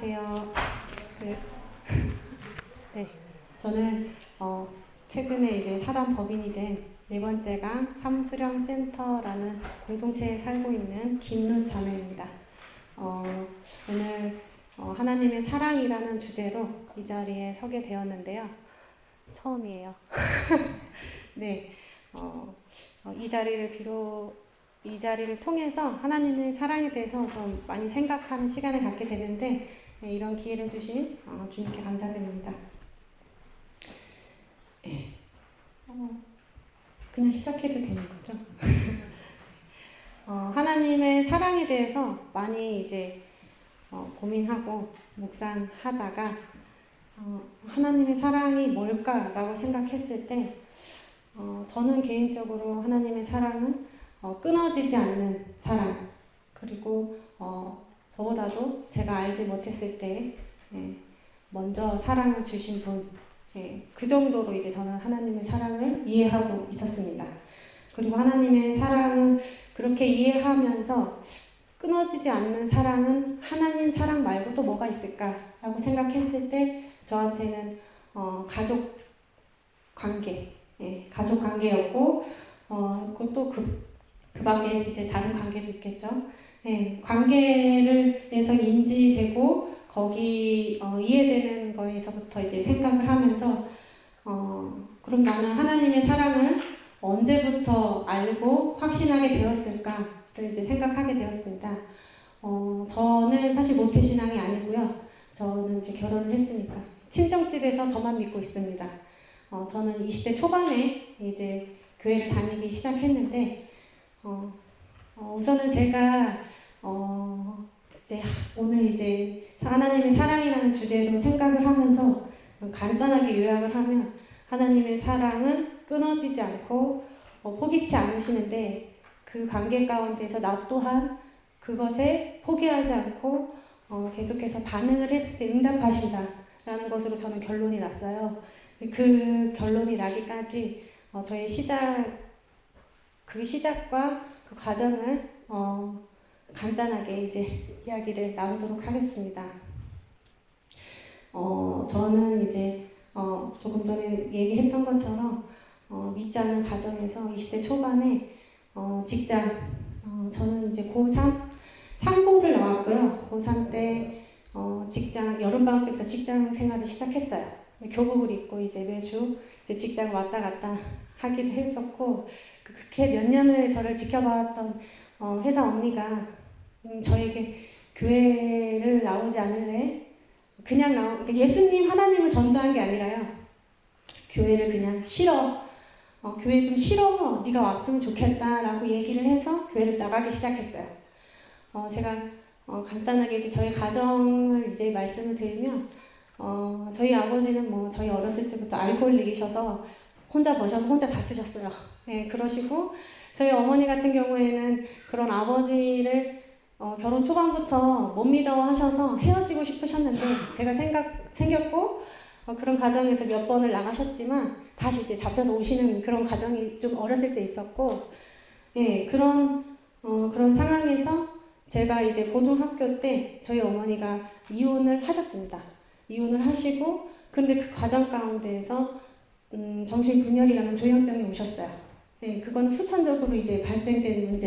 안녕하세요. 네, 저는 최근에 이제 사단 법인이 된 네 번째가 사무수령센터라는 공동체에 살고 있는 김눈 자매입니다. 오늘 하나님의 사랑이라는 주제로 이 자리에 서게 되었는데요. 처음이에요. 네, 이 자리를 통해서 하나님의 사랑에 대해서 좀 많이 생각하는 시간을 갖게 되는데, 네, 이런 기회를 주신 주님께 감사드립니다. 네. 그냥 시작해도 되는 거죠? 하나님의 사랑에 대해서 많이 이제 고민하고 묵상하다가 하나님의 사랑이 뭘까라고 생각했을 때 저는 개인적으로 하나님의 사랑은 끊어지지 않는 사랑, 그리고 저보다도 제가 알지 못했을 때 먼저 사랑을 주신 분, 그 정도로 이제 저는 하나님의 사랑을 이해하고 있었습니다. 그리고 하나님의 사랑을 그렇게 이해하면서 끊어지지 않는 사랑은 하나님 사랑 말고 또 뭐가 있을까라고 생각했을 때 저한테는 가족 관계였고, 그것도 그 밖에 이제 다른 관계도 있겠죠. 관계를에서 인지되고 거기 이해되는 거에서부터 이제 생각을 하면서 그럼 나는 하나님의 사랑을 언제부터 알고 확신하게 되었을까를 이제 생각하게 되었습니다. 저는 사실 모태신앙이 아니고요. 저는 이제 결혼을 했으니까 친정집에서 저만 믿고 있습니다. 저는 20대 초반에 이제 교회를 다니기 시작했는데 우선은 제가 오늘 이제 하나님의 사랑이라는 주제로 생각을 하면서 간단하게 요약을 하면 하나님의 사랑은 끊어지지 않고 포기치 않으시는데 그 관계 가운데서 나 또한 그것에 포기하지 않고 계속해서 반응을 했을 때 응답하신다라는 것으로 저는 결론이 났어요. 그 결론이 나기까지 저의 그 시작과 그 과정을 간단하게 이제 이야기를 나누도록 하겠습니다. 저는 이제 조금 전에 얘기했던 것처럼 믿지 않는 가정에서 20대 초반에 저는 이제 고3 상고를 나왔고요. 고3 때 여름방학 때부터 직장 생활을 시작했어요. 교복을 입고 이제 매주 이제 직장 왔다 갔다 하기도 했었고, 그렇게 몇 년을 저를 지켜봤던 회사 언니가 저에게 교회를 나오지 않을래? 그냥 예수님 하나님을 전도한 게 아니라요. 교회를 그냥 싫어. 교회 좀 싫어. 네가 왔으면 좋겠다라고 얘기를 해서 교회를 나가기 시작했어요. 제가 간단하게 이제 저희 가정을 이제 말씀을 드리면 저희 아버지는 저희 어렸을 때부터 알코올릭이셔서 혼자 버셔서 혼자 다 쓰셨어요. 네, 그러시고 저희 어머니 같은 경우에는 그런 아버지를 결혼 초반부터 못 믿어 하셔서 헤어지고 싶으셨는데 제가 생겼고 그런 가정에서 몇 번을 나가셨지만 다시 이제 잡혀서 오시는 그런 가정이 좀 어렸을 때 있었고, 그런 상황에서 제가 이제 고등학교 때 저희 어머니가 이혼을 하셨습니다. 이혼을 하시고, 근데 그 과정 가운데에서 정신분열이라는 조현병이 오셨어요. 그건 후천적으로 이제 발생된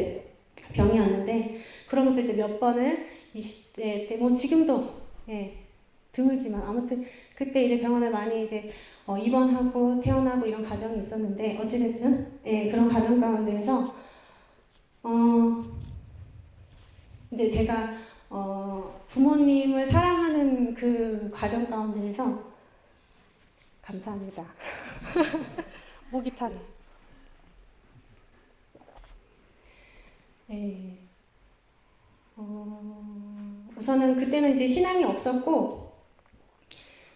병이었는데, 그러면서 이제 몇 번을 20대 때, 지금도, 드물지만, 아무튼, 그때 이제 병원에 많이 이제, 입원하고 태어나고 이런 과정이 있었는데, 어찌됐든, 그런 과정 가운데에서, 이제 제가, 부모님을 사랑하는 그 과정 가운데에서, 감사합니다. 목이 타네. 우선은 그때는 이제 신앙이 없었고,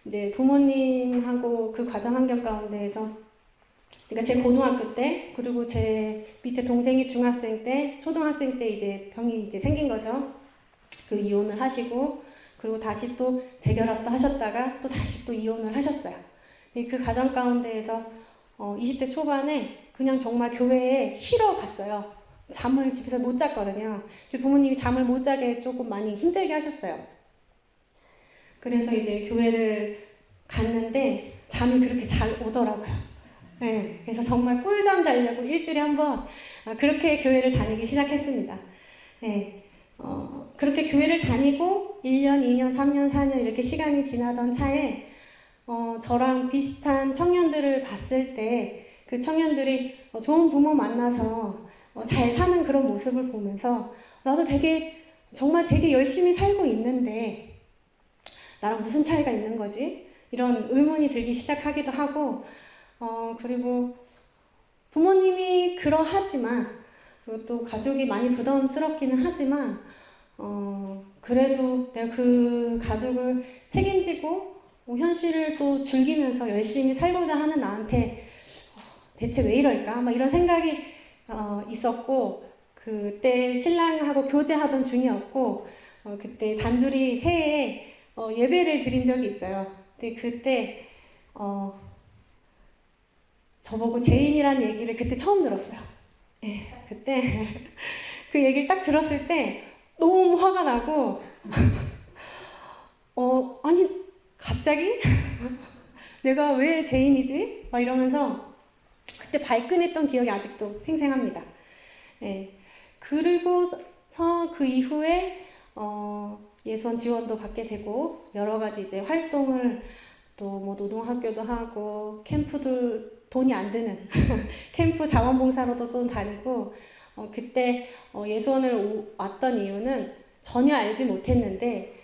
이제 부모님하고 그 과정 환경 가운데에서, 그러니까 제 고등학교 때, 그리고 제 밑에 동생이 중학생 때, 초등학생 때 이제 병이 이제 생긴 거죠. 그 이혼을 하시고, 그리고 다시 또 재결합도 하셨다가 또 다시 또 이혼을 하셨어요. 그 과정 가운데에서 20대 초반에 그냥 정말 교회에 쉬러 갔어요. 잠을 집에서 못 잤거든요. 부모님이 잠을 못 자게 조금 많이 힘들게 하셨어요. 그래서 이제 교회를 갔는데 잠이 그렇게 잘 오더라고요. 네, 그래서 정말 꿀잠 자려고 일주일에 한 번 그렇게 교회를 다니기 시작했습니다. 네, 그렇게 교회를 다니고 1년, 2년, 3년, 4년 이렇게 시간이 지나던 차에 저랑 비슷한 청년들을 봤을 때 그 청년들이 좋은 부모 만나서 잘 사는 그런 모습을 보면서 나도 정말 되게 열심히 살고 있는데 나랑 무슨 차이가 있는 거지? 이런 의문이 들기 시작하기도 하고 그리고 부모님이 그러하지만 그리고 또 가족이 많이 부담스럽기는 하지만 그래도 내가 그 가족을 책임지고 현실을 또 즐기면서 열심히 살고자 하는 나한테 대체 왜 이럴까? 막 이런 생각이 있었고 그때 신랑하고 교제하던 중이었고 그때 단둘이 새해에 예배를 드린 적이 있어요. 근데 그때 저보고 제인이라는 얘기를 그때 처음 들었어요. 예, 그때 그 얘기를 딱 들었을 때 너무 화가 나고 아니 갑자기 내가 왜 제인이지? 막 이러면서 그때 발끈했던 기억이 아직도 생생합니다. 예. 그리고서 그 이후에 예수원 지원도 받게 되고 여러 가지 이제 활동을 또 뭐 노동학교도 하고 캠프도 돈이 안 드는 캠프 자원봉사로도 또 다니고 그때 예수원을 왔던 이유는 전혀 알지 못했는데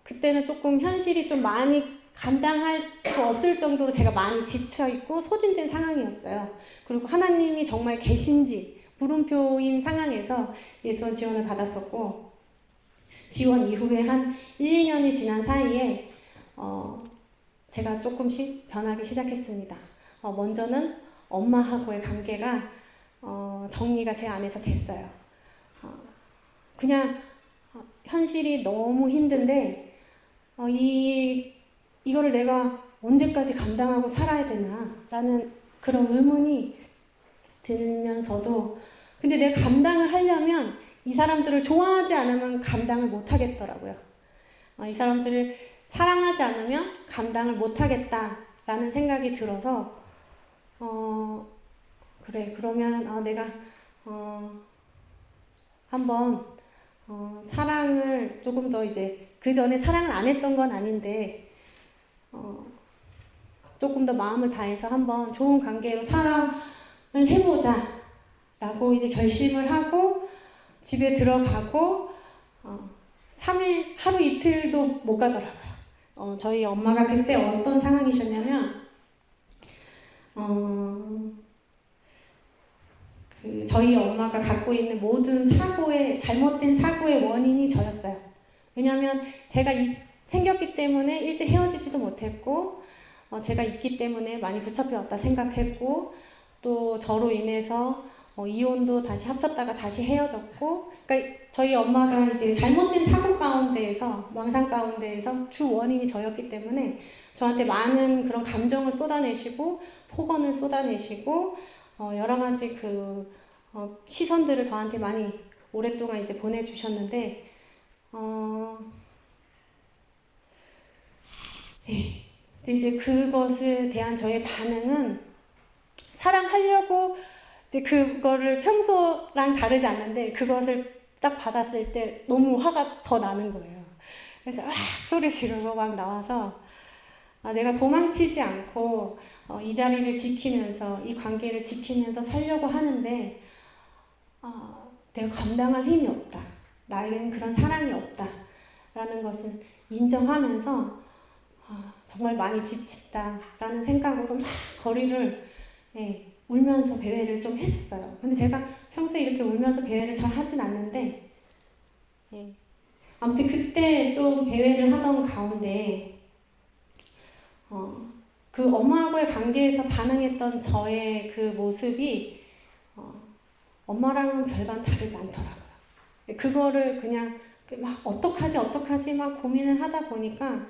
그때는 조금 현실이 좀 많이 감당할 수 없을 정도로 제가 많이 지쳐있고 소진된 상황이었어요. 그리고 하나님이 정말 계신지 물음표인 상황에서 예수원 지원을 받았었고 지원 이후에 한 1, 2년이 지난 사이에 제가 조금씩 변하기 시작했습니다. 먼저는 엄마하고의 관계가 정리가 제 안에서 됐어요. 그냥 현실이 너무 힘든데 이거를 내가 언제까지 감당하고 살아야 되나 라는 그런 의문이 들면서도 근데 내가 감당을 하려면 이 사람들을 좋아하지 않으면 감당을 못 하겠더라고요. 이 사람들을 사랑하지 않으면 감당을 못 하겠다라는 생각이 들어서 그래 그러면 내가 한번 사랑을 조금 더 이제 그 전에 사랑을 안 했던 건 아닌데 조금 더 마음을 다해서 한번 좋은 관계로 사랑을 해보자 라고 이제 결심을 하고 집에 들어가고 3일 하루 이틀도 못 가더라고요. 저희 엄마가 그때 어떤 상황이셨냐면 저희 엄마가 갖고 있는 모든 잘못된 사고의 원인이 저였어요. 왜냐하면 제가 생겼기 때문에 일찍 헤어지지도 못했고 제가 있기 때문에 많이 붙잡혀 왔다 생각했고 또 저로 인해서 이혼도 다시 합쳤다가 다시 헤어졌고 그러니까 저희 엄마가 이제 잘못된 사고 가운데에서 망상 가운데에서 주 원인이 저였기 때문에 저한테 많은 그런 감정을 쏟아내시고 폭언을 쏟아내시고 여러 가지 시선들을 저한테 많이 오랫동안 이제 보내주셨는데 근데 이제 그것에 대한 저의 반응은 사랑하려고 이제 그거를 평소랑 다르지 않는데 그것을 딱 받았을 때 너무 화가 더 나는 거예요. 그래서 소리 지르고 막 나와서 내가 도망치지 않고 이 자리를 지키면서 이 관계를 지키면서 살려고 하는데 내가 감당할 힘이 없다. 나에게는 그런 사랑이 없다. 라는 것을 인정하면서 정말 많이 지친다. 라는 생각으로 막 거리를 울면서 배회를 좀 했었어요. 근데 제가 평소에 이렇게 울면서 배회를 잘 하진 않는데 아무튼 그때 좀 배회를 하던 가운데 그 엄마하고의 관계에서 반응했던 저의 그 모습이 엄마랑은 별반 다르지 않더라고요. 그거를 그냥 막 어떡하지 막 고민을 하다 보니까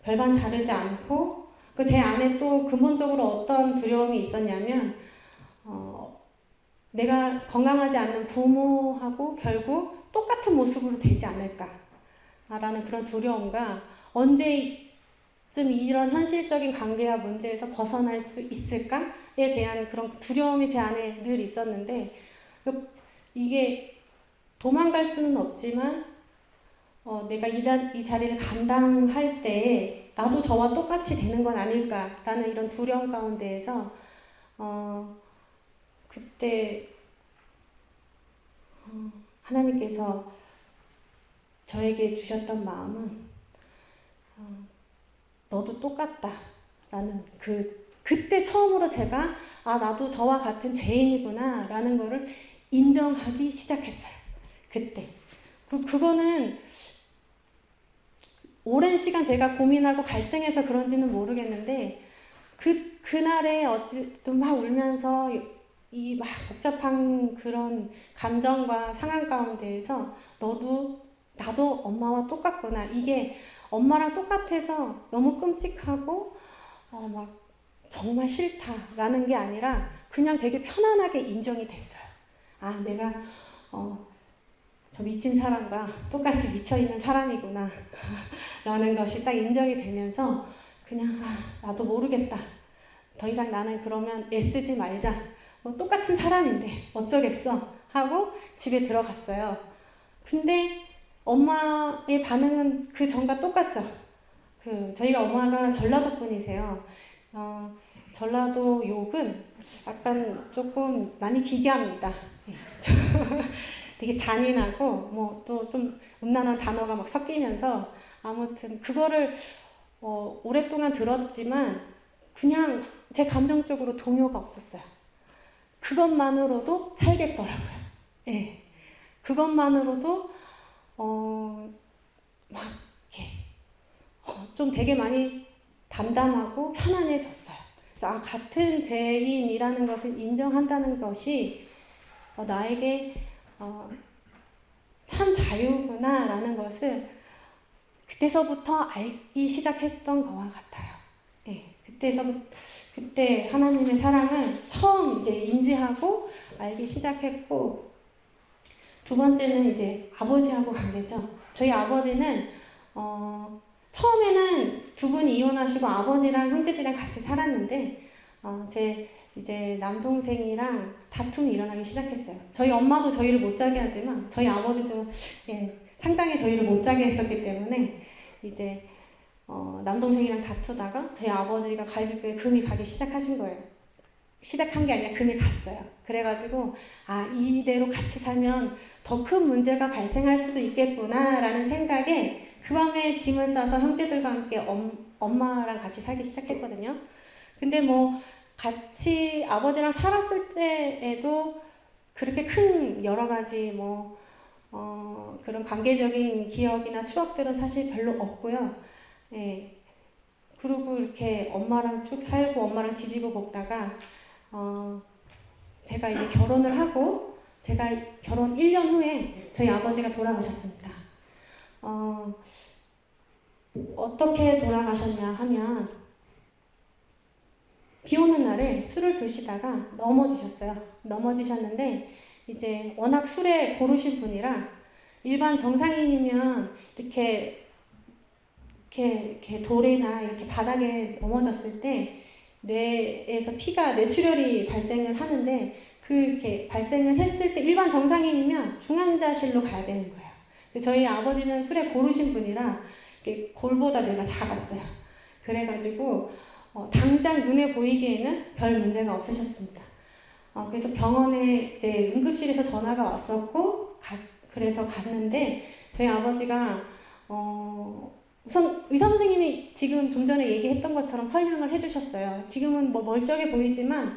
별반 다르지 않고 제 안에 또 근본적으로 어떤 두려움이 있었냐면 내가 건강하지 않는 부모하고 결국 똑같은 모습으로 되지 않을까 라는 그런 두려움과 언제쯤 이런 현실적인 관계와 문제에서 벗어날 수 있을까에 대한 그런 두려움이 제 안에 늘 있었는데, 이게 도망갈 수는 없지만 내가 이 자리를 감당할 때 나도 저와 똑같이 되는 건 아닐까라는 이런 두려움 가운데에서 그때 하나님께서 저에게 주셨던 마음은 너도 똑같다라는 그때 처음으로 제가 나도 저와 같은 죄인이구나 라는 거를 인정하기 시작했어요. 그때 그거는 오랜 시간 제가 고민하고 갈등해서 그런지는 모르겠는데 그날에 어쨌든 막 울면서 이 막 복잡한 그런 감정과 상황 가운데에서 나도 엄마와 똑같구나, 이게 엄마랑 똑같아서 너무 끔찍하고 막 정말 싫다라는 게 아니라 그냥 되게 편안하게 인정이 됐어요. 내가 저 미친 사람과 똑같이 미쳐있는 사람이구나 라는 것이 딱 인정이 되면서 그냥 나도 모르겠다, 더 이상 나는 그러면 애쓰지 말자, 똑같은 사람인데 어쩌겠어 하고 집에 들어갔어요. 근데 엄마의 반응은 그 전과 똑같죠. 저희가 엄마가 전라도 분이세요. 전라도 욕은 약간 조금 많이 기괴합니다. 되게 잔인하고 또 좀 음란한 단어가 막 섞이면서 아무튼 그거를 오랫동안 들었지만 그냥 제 감정적으로 동요가 없었어요. 그것만으로도 살겠더라고요. 예. 그것만으로도 막 이렇게 좀 되게 많이 담담하고 편안해졌어요. 그래서 같은 죄인이라는 것을 인정한다는 것이 나에게 참 자유구나 라는 것을 그때서부터 알기 시작했던 것과 같아요. 예, 그때 하나님의 사랑을 처음 이제 인지하고 알기 시작했고, 두 번째는 이제 아버지하고 관계죠. 저희 아버지는 처음에는 두 분이 이혼하시고 아버지랑 형제들이랑 같이 살았는데 제 이제 남동생이랑 다툼이 일어나기 시작했어요. 저희 엄마도 저희를 못 자게 하지만 저희 아버지도 상당히 저희를 못 자게 했었기 때문에 이제 남동생이랑 다투다가 저희 아버지가 갈비뼈에 금이 가기 시작하신 거예요. 시작한 게 아니라 금이 갔어요. 그래가지고 이대로 같이 살면 더 큰 문제가 발생할 수도 있겠구나 라는 생각에 그 밤에 짐을 싸서 형제들과 함께 엄마랑 같이 살기 시작했거든요. 근데 같이 아버지랑 살았을 때에도 그렇게 큰 여러 가지 그런 관계적인 기억이나 추억들은 사실 별로 없고요. 예. 그리고 이렇게 엄마랑 쭉 살고 엄마랑 지지고 볶다가 제가 이제 결혼을 하고 제가 결혼 1년 후에 저희 아버지가 돌아가셨습니다. 어떻게 돌아가셨냐 하면 비 오는 날에 술을 드시다가 넘어지셨는데 이제 워낙 술에 고르신 분이라 일반 정상인이면 이렇게 돌이나 이렇게 바닥에 넘어졌을 때 뇌에서 뇌출혈이 발생을 하는데 그렇게 발생을 했을 때 일반 정상인이면 중환자실로 가야 되는 거예요. 저희 아버지는 술에 고르신 분이라 골보다 뇌가 작았어요. 그래가지고 당장 눈에 보이기에는 별 문제가 없으셨습니다. 그래서 병원에 이제 응급실에서 전화가 왔었고 그래서 갔는데 저희 아버지가 우선 의사 선생님이 지금 좀 전에 얘기했던 것처럼 설명을 해주셨어요. 지금은 멀쩡해 보이지만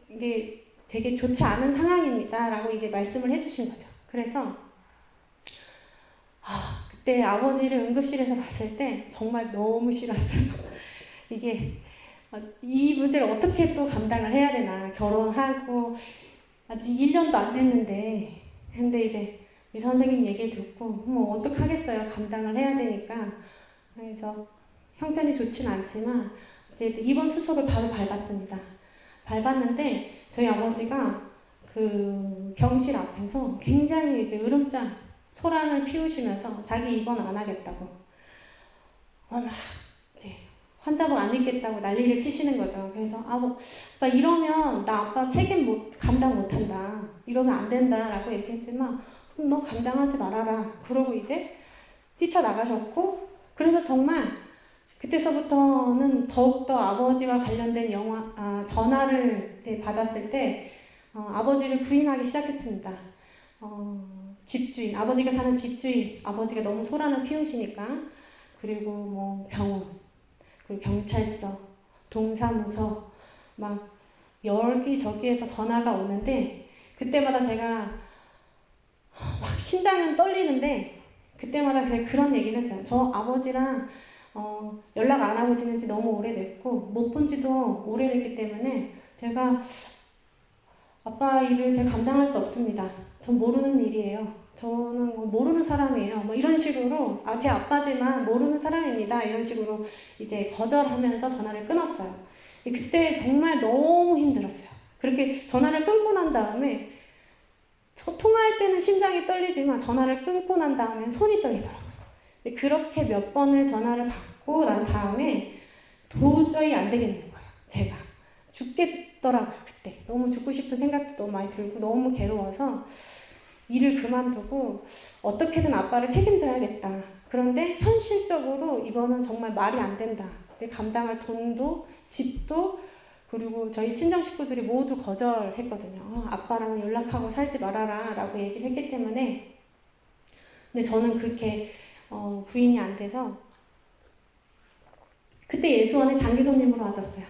이게 되게 좋지 않은 상황입니다라고 이제 말씀을 해주신 거죠. 그래서 그때 아버지를 응급실에서 봤을 때 정말 너무 싫었어요. 이게 이 문제를 어떻게 또 감당을 해야 되나, 결혼하고 아직 1년도 안 됐는데, 근데 이제 의사 선생님 얘기를 듣고 어떡하겠어요, 감당을 해야 되니까. 그래서 형편이 좋진 않지만 이제 입원 수속을 바로 밟았습니다. 밟았는데 저희 아버지가 그 병실 앞에서 굉장히 이제 으름장 소란을 피우시면서 자기 입원 안 하겠다고. 막 이제 환자복 안 입겠다고 난리를 치시는 거죠. 그래서 아빠 이러면 나 아빠 책임 감당 못한다. 이러면 안 된다라고 얘기했지만 그럼 너 감당하지 말아라. 그러고 이제 뛰쳐나가셨고, 그래서 정말 그때서부터는 더욱더 아버지와 관련된 전화를 이제 받았을 때 아버지를 부인하기 시작했습니다. 집주인, 아버지가 사는 집주인, 아버지가 너무 소란을 피우시니까, 그리고 뭐 병원, 그리고 경찰서, 동사무소, 막 여기저기에서 전화가 오는데, 그때마다 제가 막 심장은 떨리는데, 그때마다 그냥 그런 얘기를 했어요. 저 아버지랑 연락 안 하고 지낸 지 너무 오래됐고 못 본 지도 오래됐기 때문에 제가 아빠 일을 제가 감당할 수 없습니다. 전 모르는 일이에요. 저는 모르는 사람이에요. 뭐 이런 식으로 제 아빠지만 모르는 사람입니다. 이런 식으로 이제 거절하면서 전화를 끊었어요. 그때 정말 너무 힘들었어요. 그렇게 전화를 끊고 난 다음에 통화할 때는 심장이 떨리지만 전화를 끊고 난 다음엔 손이 떨리더라고요. 그렇게 몇 번을 전화를 받고 난 다음에 도저히 안 되겠는 거예요. 제가 죽겠더라고요. 그때 너무 죽고 싶은 생각도 너무 많이 들고 너무 괴로워서 일을 그만두고 어떻게든 아빠를 책임져야겠다. 그런데 현실적으로 이거는 정말 말이 안 된다. 감당할 돈도 집도 그리고 저희 친정 식구들이 모두 거절했거든요. 아빠랑은 연락하고 살지 말아라 라고 얘기를 했기 때문에. 근데 저는 그렇게 부인이 안 돼서 그때 예수원에 장기 손님으로 왔었어요.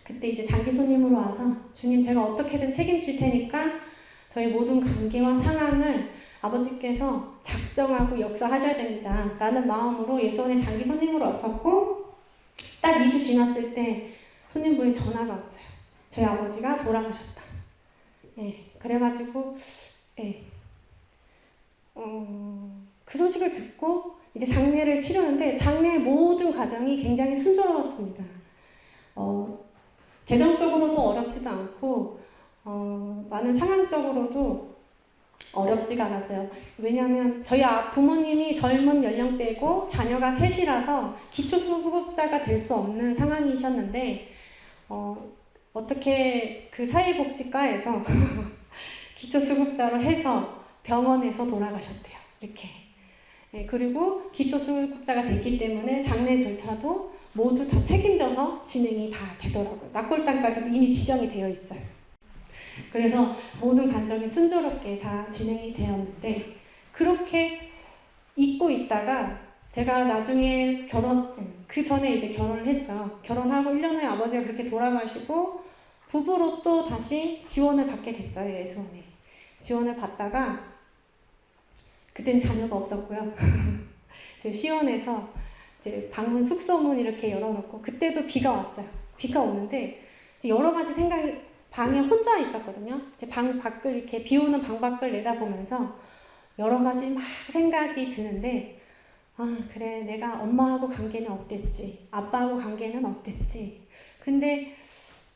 그때 이제 장기 손님으로 와서 주님 제가 어떻게든 책임질 테니까 저희 모든 관계와 상황을 아버지께서 작정하고 역사하셔야 됩니다 라는 마음으로 예수원에 장기 손님으로 왔었고, 딱 2주 지났을 때 손님분이 전화가 왔어요. 저희 아버지가 돌아가셨다. 그래가지고 그 소식을 듣고 이제 장례를 치르는데 장례의 모든 과정이 굉장히 순조로웠습니다. 재정적으로도 어렵지도 않고 많은 상황적으로도 어렵지가 않았어요. 왜냐하면 저희 부모님이 젊은 연령대고 자녀가 셋이라서 기초수급자가 될 수 없는 상황이셨는데 어떻게 그 사회복지과에서 기초수급자로 해서 병원에서 돌아가셨대요. 이렇게. 그리고 기초수급자가 됐기 때문에 장례 절차도 모두 다 책임져서 진행이 다 되더라고요. 낙골당까지도 이미 지정이 되어 있어요. 그래서 모든 과정이 순조롭게 다 진행이 되었는데, 그렇게 잊고 있다가 제가 나중에 그 전에 이제 결혼을 했죠. 결혼하고 1년 후에 아버지가 그렇게 돌아가시고 부부로 또 다시 지원을 받게 됐어요. 예수원에. 지원을 받다가 그땐 자녀가 없었고요. 제 시원에서 이제 방문 숙소문 이렇게 열어놓고 그때도 비가 왔어요. 비가 오는데 여러 가지 생각이, 방에 혼자 있었거든요. 이제 방 밖을 이렇게 비 오는 방 밖을 내다보면서 여러 가지 막 생각이 드는데, 그래 내가 엄마하고 관계는 어땠지, 아빠하고 관계는 어땠지. 근데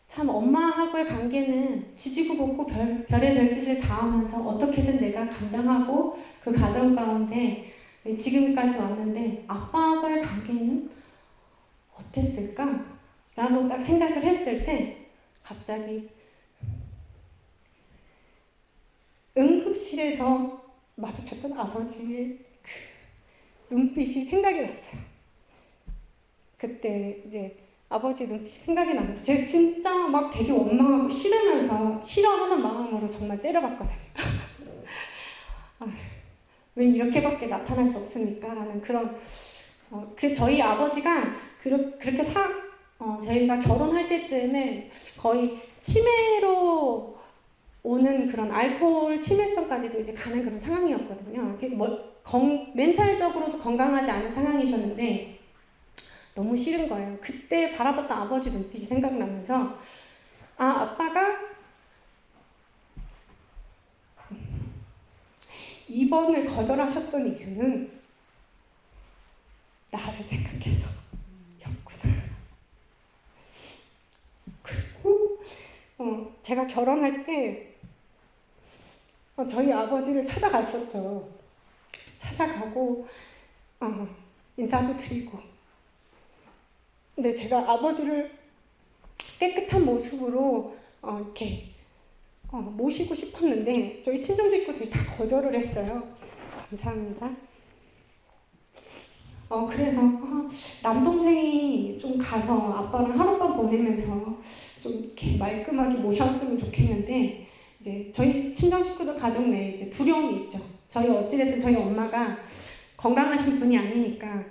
참 엄마하고의 관계는 지지고 볶고 별의 별짓을 다 하면서 어떻게든 내가 감당하고 그 과정 가운데 지금까지 왔는데 아빠하고의 관계는 어땠을까? 라고 딱 생각을 했을 때 갑자기 응급실에서 마주쳤던 아버지의 그 눈빛이 생각이 났어요. 그때 이제 아버지 눈빛이 생각이 나면서 제가 진짜 막 되게 원망하고 싫어하는 마음으로 정말 째려봤거든요. 왜 이렇게밖에 나타날 수 없습니까? 라는 그런 저희 아버지가 그렇게 저희가 결혼할 때쯤에 거의 치매로 오는 그런 알코올 치매성까지도 이제 가는 그런 상황이었거든요. 멘탈적으로도 건강하지 않은 상황이셨는데 너무 싫은 거예요. 그때 바라봤던 아버지 눈빛이 생각나면서 아빠가 입원을 거절하셨던 이유는 나를 생각해서 였구나. 그리고 제가 결혼할 때 저희 아버지를 찾아갔었죠. 찾아가고 인사도 드리고 근데 제가 아버지를 깨끗한 모습으로 이렇게 모시고 싶었는데 저희 친정 식구들이 다 거절을 했어요. 감사합니다. 그래서 남동생이 좀 가서 아빠랑 하룻밤 보내면서 좀 이렇게 말끔하게 모셨으면 좋겠는데, 이제 저희 친정 식구들 가족 내에 이제 두려움이 있죠. 저희 어찌됐든 저희 엄마가 건강하신 분이 아니니까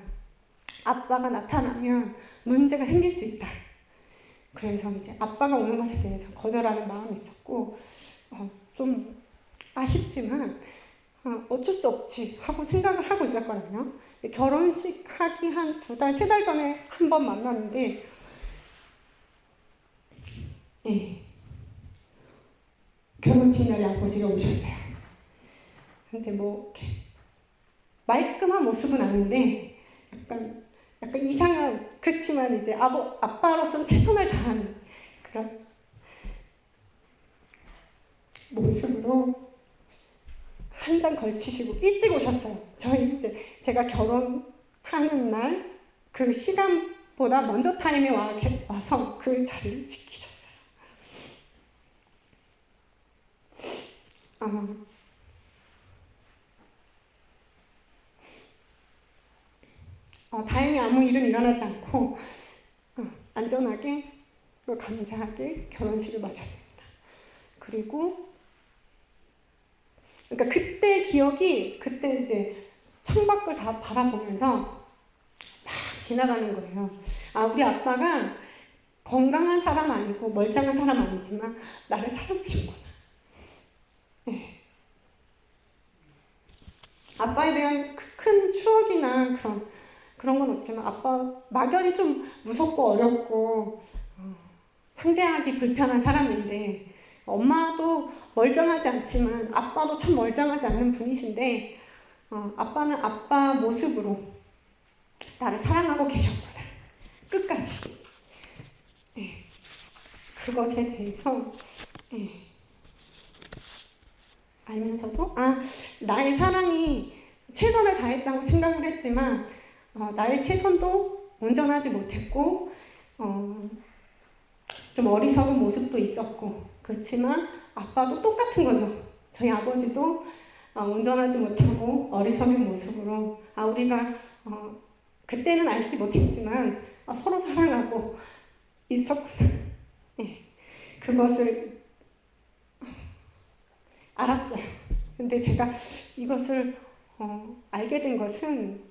아빠가 나타나면 문제가 생길 수 있다. 그래서 이제 아빠가 오는 것에 대해서 거절하는 마음이 있었고, 좀 아쉽지만 어쩔 수 없지 하고 생각을 하고 있었거든요. 결혼식 하기 한 2달, 3달 전에 한 번 만났는데, 결혼식 날에 아버지가 오셨어요. 근데 뭐 이렇게 말끔한 모습은 아닌데 약간 이상한, 그렇지만 이제 아빠로서는 최선을 다하는 그런 모습으로 한 장 걸치시고 일찍 오셨어요. 저희 이제 제가 결혼하는 날 그 시간보다 먼저 타임에 와서 그 자리를 지키셨어요. 다행히 아무 일은 일어나지 않고 안전하게 감사하게 결혼식을 마쳤습니다. 그리고 그러니까 그때 기억이, 그때 이제 창밖을 다 바라보면서 막 지나가는 거예요. 우리 아빠가 건강한 사람 아니고 멀쩡한 사람 아니지만 나를 사랑하셨구나. 네. 아빠에 대한 큰 추억이나 그런 건 없지만 아빠 막연히 좀 무섭고 어렵고 상대하기 불편한 사람인데, 엄마도 멀쩡하지 않지만 아빠도 참 멀쩡하지 않는 분이신데 아빠는 아빠 모습으로 나를 사랑하고 계셨구나. 끝까지. 네. 그것에 대해서 알면서도 나의 사랑이 최선을 다했다고 생각을 했지만 나의 최선도 온전하지 못했고 좀 어리석은 모습도 있었고, 그렇지만 아빠도 똑같은 거죠. 저희 아버지도 온전하지 못하고 어리석은 모습으로 우리가 그때는 알지 못했지만 서로 사랑하고 있었구나. 네. 그것을 알았어요. 근데 제가 이것을 알게 된 것은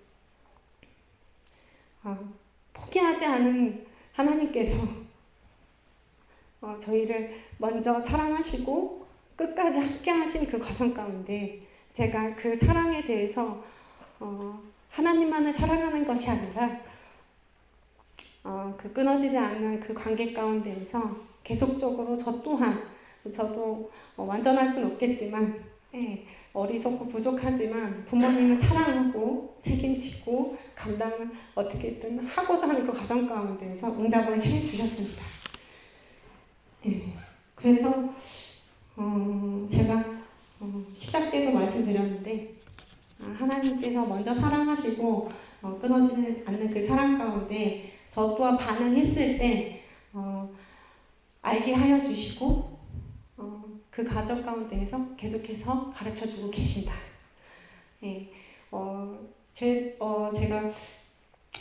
포기하지 않은 하나님께서 저희를 먼저 사랑하시고 끝까지 함께 하신 그 과정 가운데 제가 그 사랑에 대해서 하나님만을 사랑하는 것이 아니라 그 끊어지지 않는 그 관계 가운데에서 계속적으로 저도 완전할 수는 없겠지만 어리석고 부족하지만 부모님을 사랑하고 책임지고 감당을 어떻게든 하고자 하는 그 과정 가운데에서 응답을 해주셨습니다. 그래서 제가 시작 때도 말씀드렸는데 하나님께서 먼저 사랑하시고 끊어지지 않는 그 사랑 가운데 저 또한 반응했을 때 알게 하여 주시고 그 과정 가운데에서 계속해서 가르쳐주고 계신다. 제가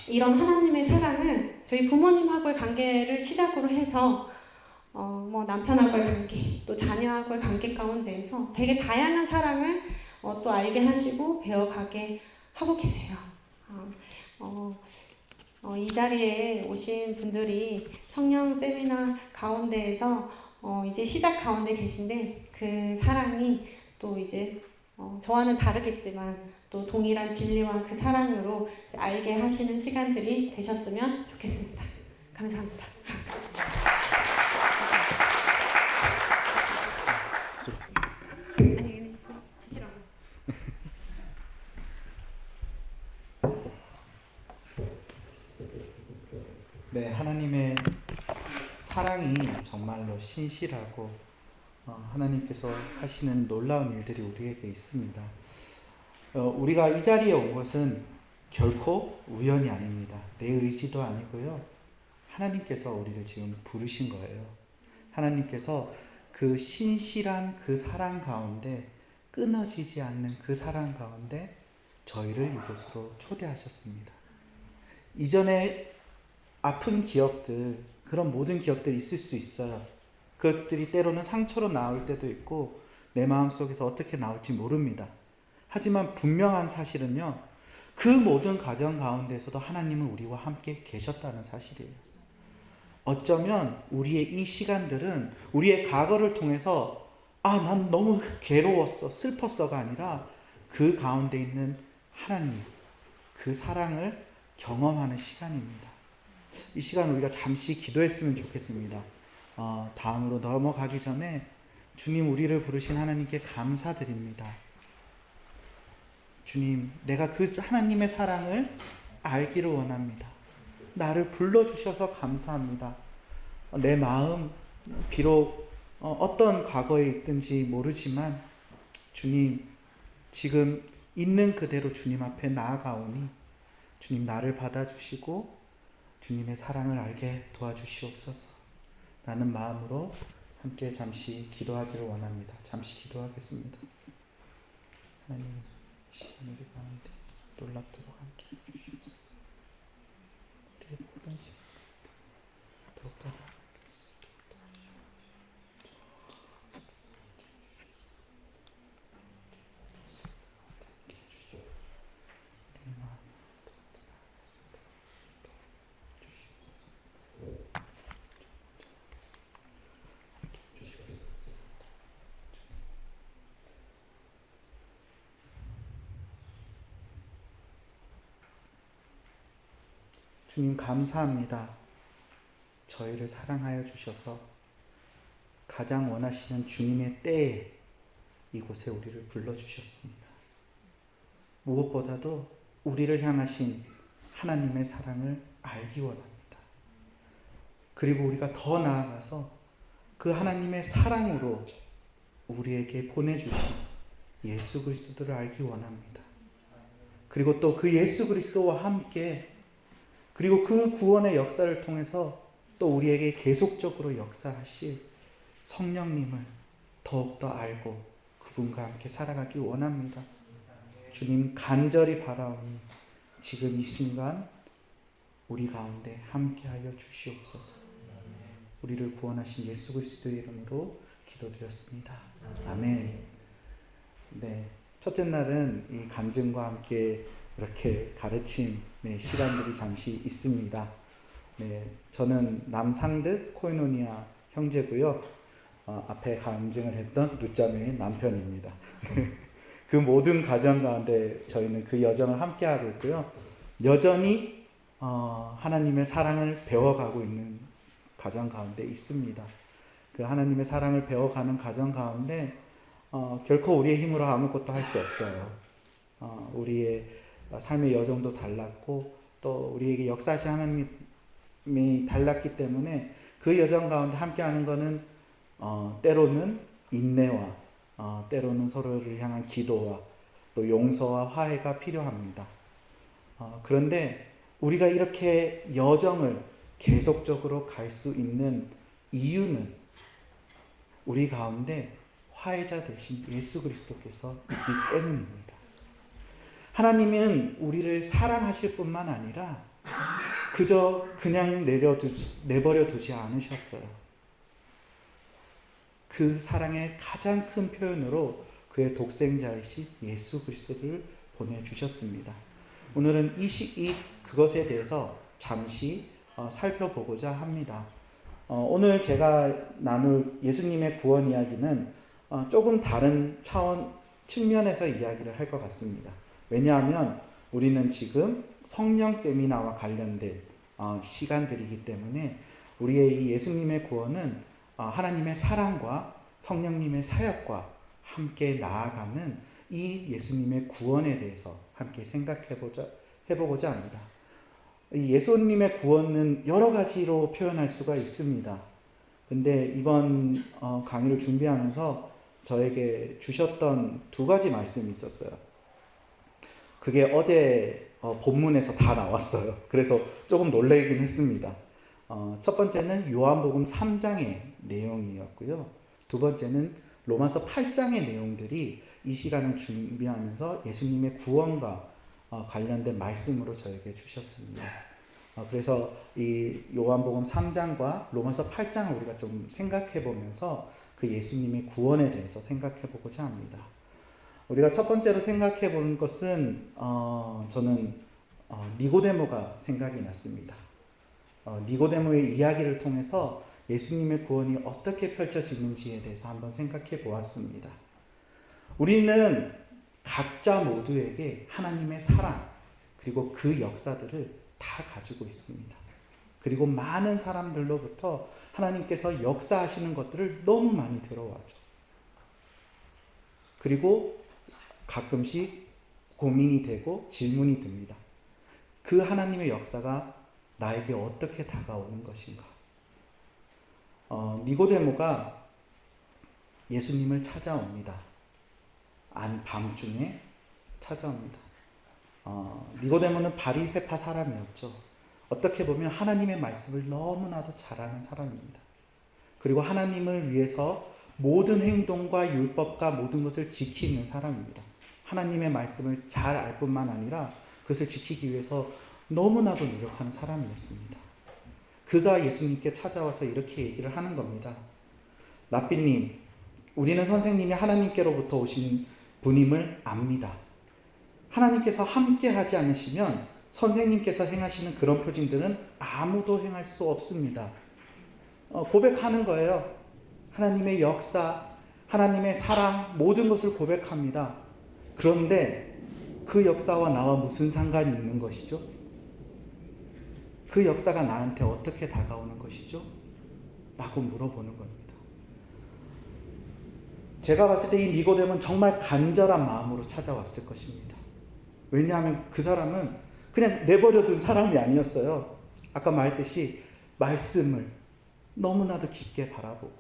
이런 하나님의 사랑은 저희 부모님하고의 관계를 시작으로 해서 뭐 남편하고의 관계, 또 자녀하고의 관계 가운데에서 되게 다양한 사랑을 또 알게 하시고 배워가게 하고 계세요. 이 자리에 오신 분들이 성령 세미나 가운데에서 이제 시작 가운데 계신데 그 사랑이 또 이제 저와는 다르겠지만 또 동일한 진리와 그 사랑으로 알게 하시는 시간들이 되셨으면 좋겠습니다. 감사합니다. 네, 하나님의 사랑이 정말로 신실하고 하나님께서 하시는 놀라운 일들이 우리에게 있습니다. 우리가 이 자리에 온 것은 결코 우연이 아닙니다. 내 의지도 아니고요. 하나님께서 우리를 지금 부르신 거예요. 하나님께서 그 신실한 그 사랑 가운데, 끊어지지 않는 그 사랑 가운데 저희를 이곳으로 초대하셨습니다. 이전에 아픈 기억들, 그런 모든 기억들이 있을 수 있어요. 그것들이 때로는 상처로 나올 때도 있고 내 마음속에서 어떻게 나올지 모릅니다. 하지만 분명한 사실은요, 그 모든 과정 가운데서도 하나님은 우리와 함께 계셨다는 사실이에요. 어쩌면 우리의 이 시간들은 우리의 과거를 통해서 난 너무 괴로웠어, 슬펐어가 아니라 그 가운데 있는 하나님, 그 사랑을 경험하는 시간입니다. 이 시간 우리가 잠시 기도했으면 좋겠습니다. 다음으로 넘어가기 전에 주님, 우리를 부르신 하나님께 감사드립니다. 주님, 내가 그 하나님의 사랑을 알기를 원합니다. 나를 불러주셔서 감사합니다. 내 마음, 비록 어떤 과거에 있든지 모르지만 주님, 지금 있는 그대로 주님 앞에 나아가오니 주님, 나를 받아주시고 주님의 사랑을 알게 도와주시옵소서. 라는 마음으로 함께 잠시 기도하기를 원합니다. 잠시 기도하겠습니다. 하나님, 시간 우리 가운데 놀랍도록 함께 해주시옵소서. 우리의 모든 시간 더욱더 나아가겠습니다. 주님, 감사합니다. 저희를 사랑하여 주셔서 가장 원하시는 주님의 때에 이곳에 우리를 불러주셨습니다. 무엇보다도 우리를 향하신 하나님의 사랑을 알기 원합니다. 그리고 우리가 더 나아가서 그 하나님의 사랑으로 우리에게 보내주신 예수 그리스도를 알기 원합니다. 그리고 또 그 예수 그리스도와 함께, 그리고 그 구원의 역사를 통해서 또 우리에게 계속적으로 역사하실 성령님을 더욱더 알고 그분과 함께 살아가기 원합니다. 주님, 간절히 바라오니 지금 이 순간 우리 가운데 함께하여 주시옵소서. 우리를 구원하신 예수 그리스도의 이름으로 기도드렸습니다. 아멘. 네, 첫째 날은 이 간증과 함께 이렇게 가르침의 시간들이 잠시 있습니다. 네, 저는 남상득 코이노니아 형제고요. 앞에 간증을 했던 루짜매의 남편입니다. 그 모든 과정 가운데 저희는 그 여정을 함께하고 있고요. 여전히 하나님의 사랑을 배워가고 있는 과정 가운데 있습니다. 그 하나님의 사랑을 배워가는 과정 가운데 결코 우리의 힘으로 아무것도 할 수 없어요. 우리의 삶의 여정도 달랐고 또 우리에게 역사하신 하나님이 달랐기 때문에 그 여정 가운데 함께하는 것은 때로는 인내와 때로는 서로를 향한 기도와 또 용서와 화해가 필요합니다. 그런데 우리가 이렇게 여정을 계속적으로 갈 수 있는 이유는 우리 가운데 화해자 되신 예수 그리스도께서 있기 때문입니다. 하나님은 우리를 사랑하실 뿐만 아니라 그저 그냥 내버려 두지 않으셨어요. 그 사랑의 가장 큰 표현으로 그의 독생자이신 예수 그리스도를 보내주셨습니다. 오늘은 그것에 대해서 잠시 살펴보고자 합니다. 오늘 제가 나눌 예수님의 구원 이야기는 조금 다른 측면에서 이야기를 할 것 같습니다. 왜냐하면 우리는 지금 성령 세미나와 관련된 시간들이기 때문에 우리의 이 예수님의 구원은 하나님의 사랑과 성령님의 사역과 함께 나아가는 이 예수님의 구원에 대해서 함께 해보고자 합니다. 이 예수님의 구원은 여러 가지로 표현할 수가 있습니다. 근데 이번 강의를 준비하면서 저에게 주셨던 두 가지 말씀이 있었어요. 그게 어제 본문에서 다 나왔어요. 그래서 조금 놀라긴 했습니다. 첫 번째는 요한복음 3장의 내용이었고요. 두 번째는 로마서 8장의 내용들이 이 시간을 준비하면서 예수님의 구원과 관련된 말씀으로 저에게 주셨습니다. 그래서 이 요한복음 3장과 로마서 8장을 우리가 좀 생각해 보면서 그 예수님의 구원에 대해서 생각해 보고자 합니다. 우리가 첫 번째로 생각해 보는 것은 저는 니고데모가 생각이 났습니다. 니고데모의 이야기를 통해서 예수님의 구원이 어떻게 펼쳐지는지에 대해서 한번 생각해 보았습니다. 우리는 각자 모두에게 하나님의 사랑 그리고 그 역사들을 다 가지고 있습니다. 그리고 많은 사람들로부터 하나님께서 역사하시는 것들을 너무 많이 들어와죠. 그리고 가끔씩 고민이 되고 질문이 듭니다. 그 하나님의 역사가 나에게 어떻게 다가오는 것인가? 니고데모가 예수님을 찾아옵니다. 밤중에 찾아옵니다. 니고데모는 바리새파 사람이었죠. 어떻게 보면 하나님의 말씀을 너무나도 잘 아는 사람입니다. 그리고 하나님을 위해서 모든 행동과 율법과 모든 것을 지키는 사람입니다. 하나님의 말씀을 잘 알 뿐만 아니라 그것을 지키기 위해서 너무나도 노력하는 사람이었습니다. 그가 예수님께 찾아와서 이렇게 얘기를 하는 겁니다. 랍비님, 우리는 선생님이 하나님께로부터 오신 분임을 압니다. 하나님께서 함께 하지 않으시면 선생님께서 행하시는 그런 표징들은 아무도 행할 수 없습니다. 고백하는 거예요. 하나님의 역사, 하나님의 사랑, 모든 것을 고백합니다. 그런데 그 역사와 나와 무슨 상관이 있는 것이죠? 그 역사가 나한테 어떻게 다가오는 것이죠? 라고 물어보는 겁니다. 제가 봤을 때 이 니고데모는 정말 간절한 마음으로 찾아왔을 것입니다. 왜냐하면 그 사람은 그냥 내버려둔 사람이 아니었어요. 아까 말했듯이 말씀을 너무나도 깊게 바라보고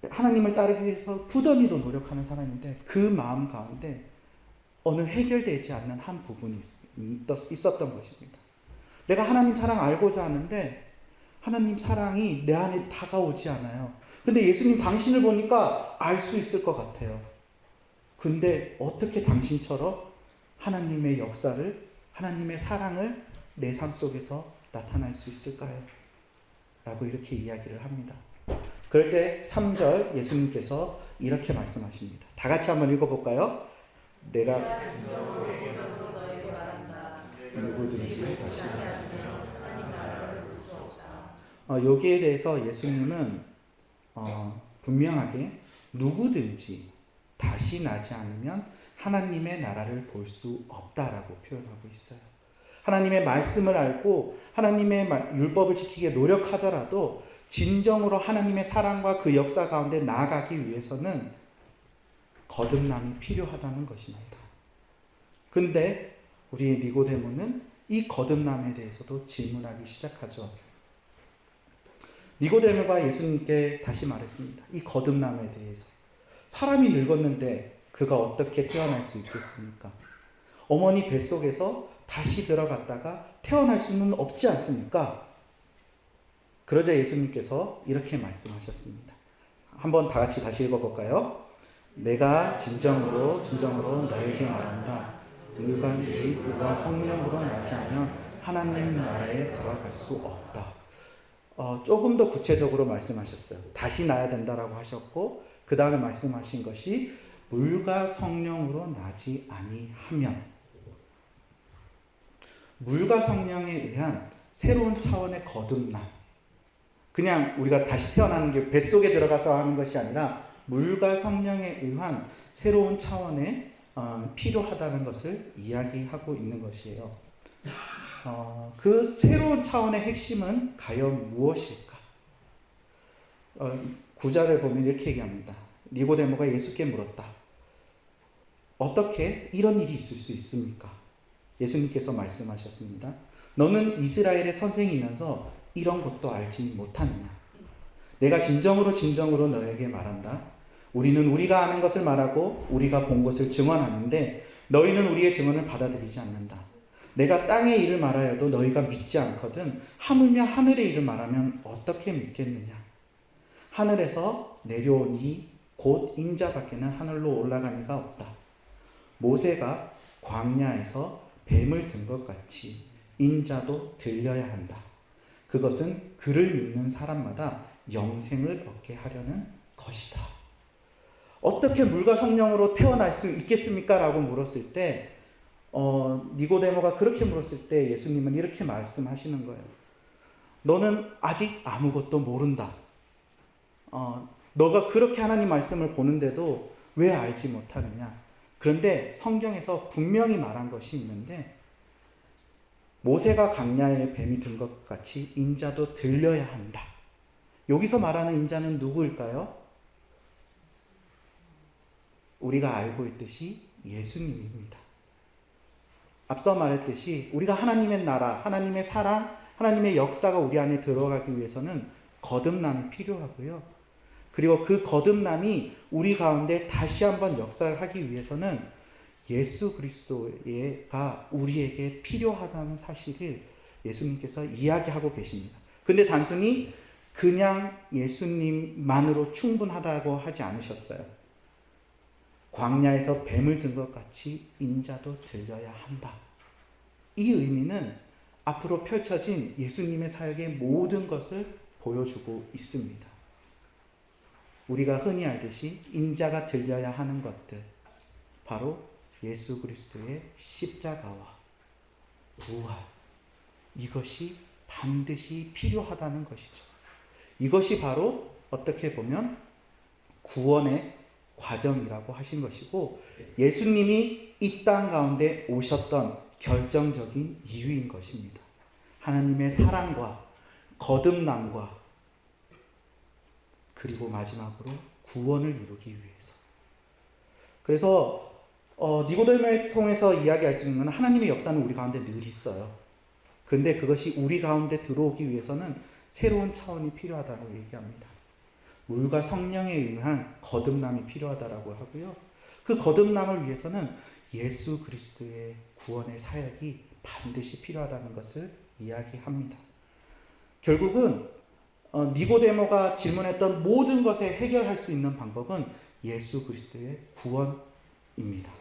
하나님을 따르기 위해서 부단히도 노력하는 사람인데 그 마음 가운데 어느 해결되지 않는 한 부분이 있었던 것입니다. 내가 하나님 사랑 알고자 하는데 하나님 사랑이 내 안에 다가오지 않아요. 근데 예수님 당신을 보니까 알 수 있을 것 같아요. 근데 어떻게 당신처럼 하나님의 역사를, 하나님의 사랑을 내 삶 속에서 나타날 수 있을까요? 라고 이렇게 이야기를 합니다. 그럴 때 3절 예수님께서 이렇게 말씀하십니다. 다 같이 한번 읽어볼까요? 내가 누구든지 여기에 대해서 예수님은 분명하게 누구든지 다시 나지 않으면 하나님의 나라를 볼 수 없다라고 표현하고 있어요. 하나님의 말씀을 알고 하나님의 율법을 지키기에 노력하더라도 진정으로 하나님의 사랑과 그 역사 가운데 나아가기 위해서는 거듭남이 필요하다는 것입니다. 근데 우리 니고데모는 이 거듭남에 대해서도 질문하기 시작하죠. 니고데모가 예수님께 다시 말했습니다. 이 거듭남에 대해서. 사람이 늙었는데 그가 어떻게 태어날 수 있겠습니까? 어머니 뱃속에서 다시 들어갔다가 태어날 수는 없지 않습니까? 그러자 예수님께서 이렇게 말씀하셨습니다. 한번 다 같이 다시 읽어볼까요? 내가 진정으로 너에게 말한다. 물과 성령으로 나지 않으면 하나님 나라에 들어갈 수 없다. 조금 더 구체적으로 말씀하셨어요. 다시 나야 된다라고 하셨고 그 다음에 말씀하신 것이 물과 성령으로 나지 아니하면, 물과 성령에 의한 새로운 차원의 거듭남, 그냥 우리가 다시 태어나는 게 뱃속에 들어가서 하는 것이 아니라 물과 성령에 의한 새로운 차원의 필요하다는 것을 이야기하고 있는 것이에요. 그 새로운 차원의 핵심은 과연 무엇일까? 9절을 보면 이렇게 얘기합니다. 니고데모가 예수께 물었다. 어떻게 이런 일이 있을 수 있습니까? 예수님께서 말씀하셨습니다. 너는 이스라엘의 선생이면서 이런 것도 알지 못하느냐? 내가 진정으로 너에게 말한다. 우리는 우리가 아는 것을 말하고 우리가 본 것을 증언하는데 너희는 우리의 증언을 받아들이지 않는다. 내가 땅의 일을 말하여도 너희가 믿지 않거든 하물며 하늘의 일을 말하면 어떻게 믿겠느냐. 하늘에서 내려온 이 곧 인자 밖에는 하늘로 올라가니가 없다. 모세가 광야에서 뱀을 든 것 같이 인자도 들려야 한다. 그것은 그를 믿는 사람마다 영생을 얻게 하려는 것이다. 어떻게 물과 성령으로 태어날 수 있겠습니까? 라고 물었을 때 니고데모가 그렇게 물었을 때 예수님은 이렇게 말씀하시는 거예요. 너는 아직 아무것도 모른다. 너가 그렇게 하나님 말씀을 보는데도 왜 알지 못하느냐. 그런데 성경에서 분명히 말한 것이 있는데 모세가 광야에 뱀이 든 것 같이 인자도 들려야 한다. 여기서 말하는 인자는 누구일까요? 우리가 알고 있듯이 예수님입니다. 앞서 말했듯이 우리가 하나님의 나라, 하나님의 사랑, 하나님의 역사가 우리 안에 들어가기 위해서는 거듭남이 필요하고요. 그리고 그 거듭남이 우리 가운데 다시 한번 역사를 하기 위해서는 예수 그리스도가 우리에게 필요하다는 사실을 예수님께서 이야기하고 계십니다. 근데 단순히 그냥 예수님만으로 충분하다고 하지 않으셨어요. 광야에서 뱀을 든 것 같이 인자도 들려야 한다. 이 의미는 앞으로 펼쳐진 예수님의 사역의 모든 것을 보여주고 있습니다. 우리가 흔히 알듯이 인자가 들려야 하는 것들, 바로 예수 그리스도의 십자가와 부활, 이것이 반드시 필요하다는 것이죠. 이것이 바로 어떻게 보면 구원의 과정이라고 하신 것이고 예수님이 이 땅 가운데 오셨던 결정적인 이유인 것입니다. 하나님의 사랑과 거듭남과 그리고 마지막으로 구원을 이루기 위해서. 그래서 니고데모를 통해서 이야기할 수 있는 건 하나님의 역사는 우리 가운데 늘 있어요. 근데 그것이 우리 가운데 들어오기 위해서는 새로운 차원이 필요하다고 얘기합니다. 물과 성령에 의한 거듭남이 필요하다라고 하고요. 그 거듭남을 위해서는 예수 그리스도의 구원의 사역이 반드시 필요하다는 것을 이야기합니다. 결국은 니고데모가 질문했던 모든 것에 해결할 수 있는 방법은 예수 그리스도의 구원입니다.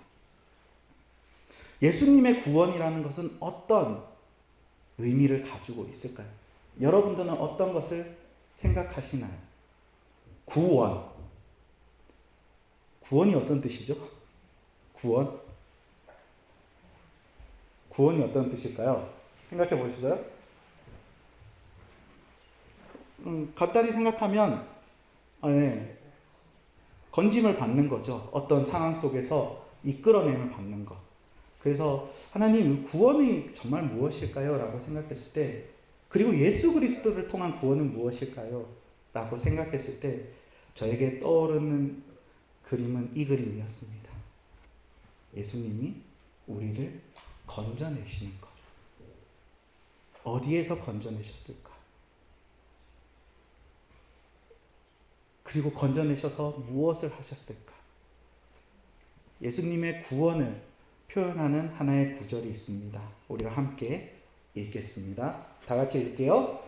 예수님의 구원이라는 것은 어떤 의미를 가지고 있을까요? 여러분들은 어떤 것을 생각하시나요? 구원. 구원이 어떤 뜻이죠? 구원? 구원이 어떤 뜻일까요? 생각해 보시죠. 간단히 생각하면 건짐을 받는 거죠. 어떤 상황 속에서 이끌어냄을 받는 것. 그래서 하나님 구원이 정말 무엇일까요? 라고 생각했을 때 그리고 예수 그리스도를 통한 구원은 무엇일까요? 라고 생각했을 때 저에게 떠오르는 그림은 이 그림이었습니다. 예수님이 우리를 건져내시는 것. 어디에서 건져내셨을까? 그리고 건져내셔서 무엇을 하셨을까? 예수님의 구원을 표현하는 하나의 구절이 있습니다. 우리가 함께 읽겠습니다. 다 같이 읽게요.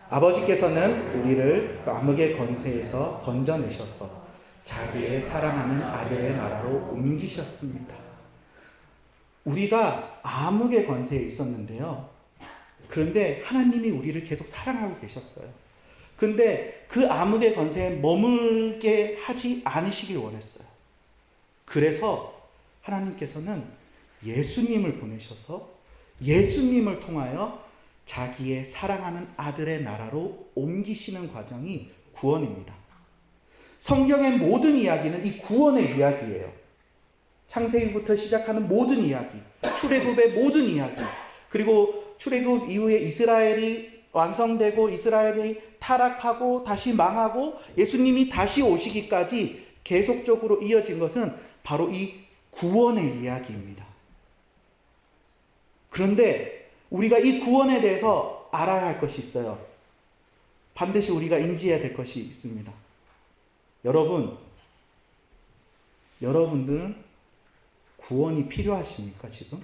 아버지께서는 우리를 암흑의 권세에서 건져내셔서 자기의 사랑하는 아들의 나라로 옮기셨습니다. 우리가 암흑의 권세에 있었는데요. 그런데 하나님이 우리를 계속 사랑하고 계셨어요. 근데 그 암흑의 권세에 머물게 하지 않으시길 원했어요. 그래서 하나님께서는 예수님을 보내셔서 예수님을 통하여 자기의 사랑하는 아들의 나라로 옮기시는 과정이 구원입니다. 성경의 모든 이야기는 이 구원의 이야기예요. 창세기부터 시작하는 모든 이야기, 출애굽의 모든 이야기, 그리고 출애굽 이후에 이스라엘이 완성되고 이스라엘이 타락하고 다시 망하고 예수님이 다시 오시기까지 계속적으로 이어진 것은 바로 이 구원의 이야기입니다. 그런데 우리가 이 구원에 대해서 알아야 할 것이 있어요. 반드시 우리가 인지해야 될 것이 있습니다. 여러분들은 구원이 필요하십니까, 지금?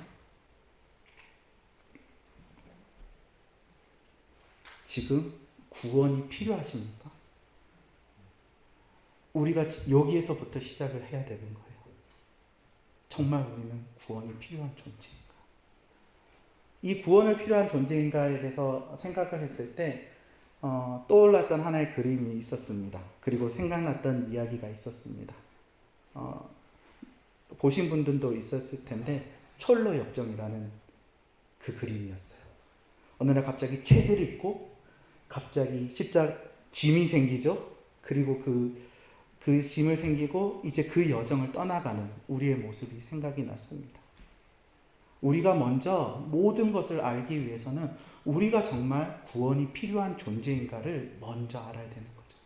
지금 구원이 필요하십니까? 우리가 여기에서부터 시작을 해야 되는 거예요. 정말 우리는 구원이 필요한 존재인가? 이 구원을 필요한 존재인가에 대해서 생각을 했을 때 떠올랐던 하나의 그림이 있었습니다. 그리고 생각났던 이야기가 있었습니다. 보신 분들도 있었을 텐데 철로 역정이라는 그 그림이었어요. 어느 날 갑자기 책을 읽고 갑자기 짐이 생기죠. 그리고 그 짐을 생기고 이제 그 여정을 떠나가는 우리의 모습이 생각이 났습니다. 우리가 먼저 모든 것을 알기 위해서는 우리가 정말 구원이 필요한 존재인가를 먼저 알아야 되는 거죠.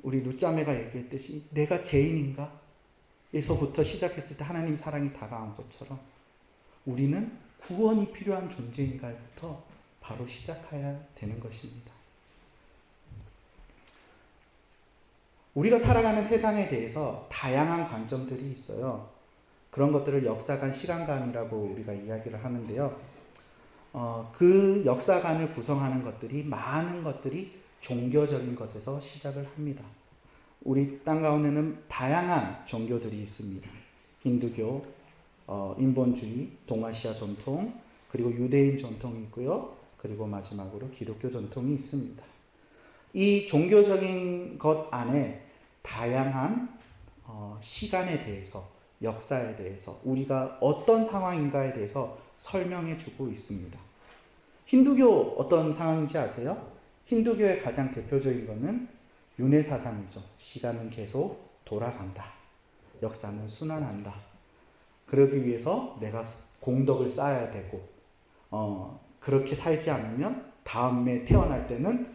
우리 룻자매가 얘기했듯이 내가 죄인인가? 에서부터 시작했을 때 하나님 사랑이 다가온 것처럼 우리는 구원이 필요한 존재인가부터 바로 시작해야 되는 것입니다. 우리가 살아가는 세상에 대해서 다양한 관점들이 있어요. 그런 것들을 역사관, 시간관이라고 우리가 이야기를 하는데요. 그 역사관을 구성하는 것들이 많은 것들이 종교적인 것에서 시작을 합니다. 우리 땅 가운데는 다양한 종교들이 있습니다. 힌두교, 인본주의, 동아시아 전통, 그리고 유대인 전통이 있고요. 그리고 마지막으로 기독교 전통이 있습니다. 이 종교적인 것 안에 다양한 시간에 대해서, 역사에 대해서, 우리가 어떤 상황인가에 대해서 설명해 주고 있습니다. 힌두교 어떤 상황인지 아세요? 힌두교의 가장 대표적인 것은 윤회 사상이죠. 시간은 계속 돌아간다. 역사는 순환한다. 그러기 위해서 내가 공덕을 쌓아야 되고 그렇게 살지 않으면 다음에 태어날 때는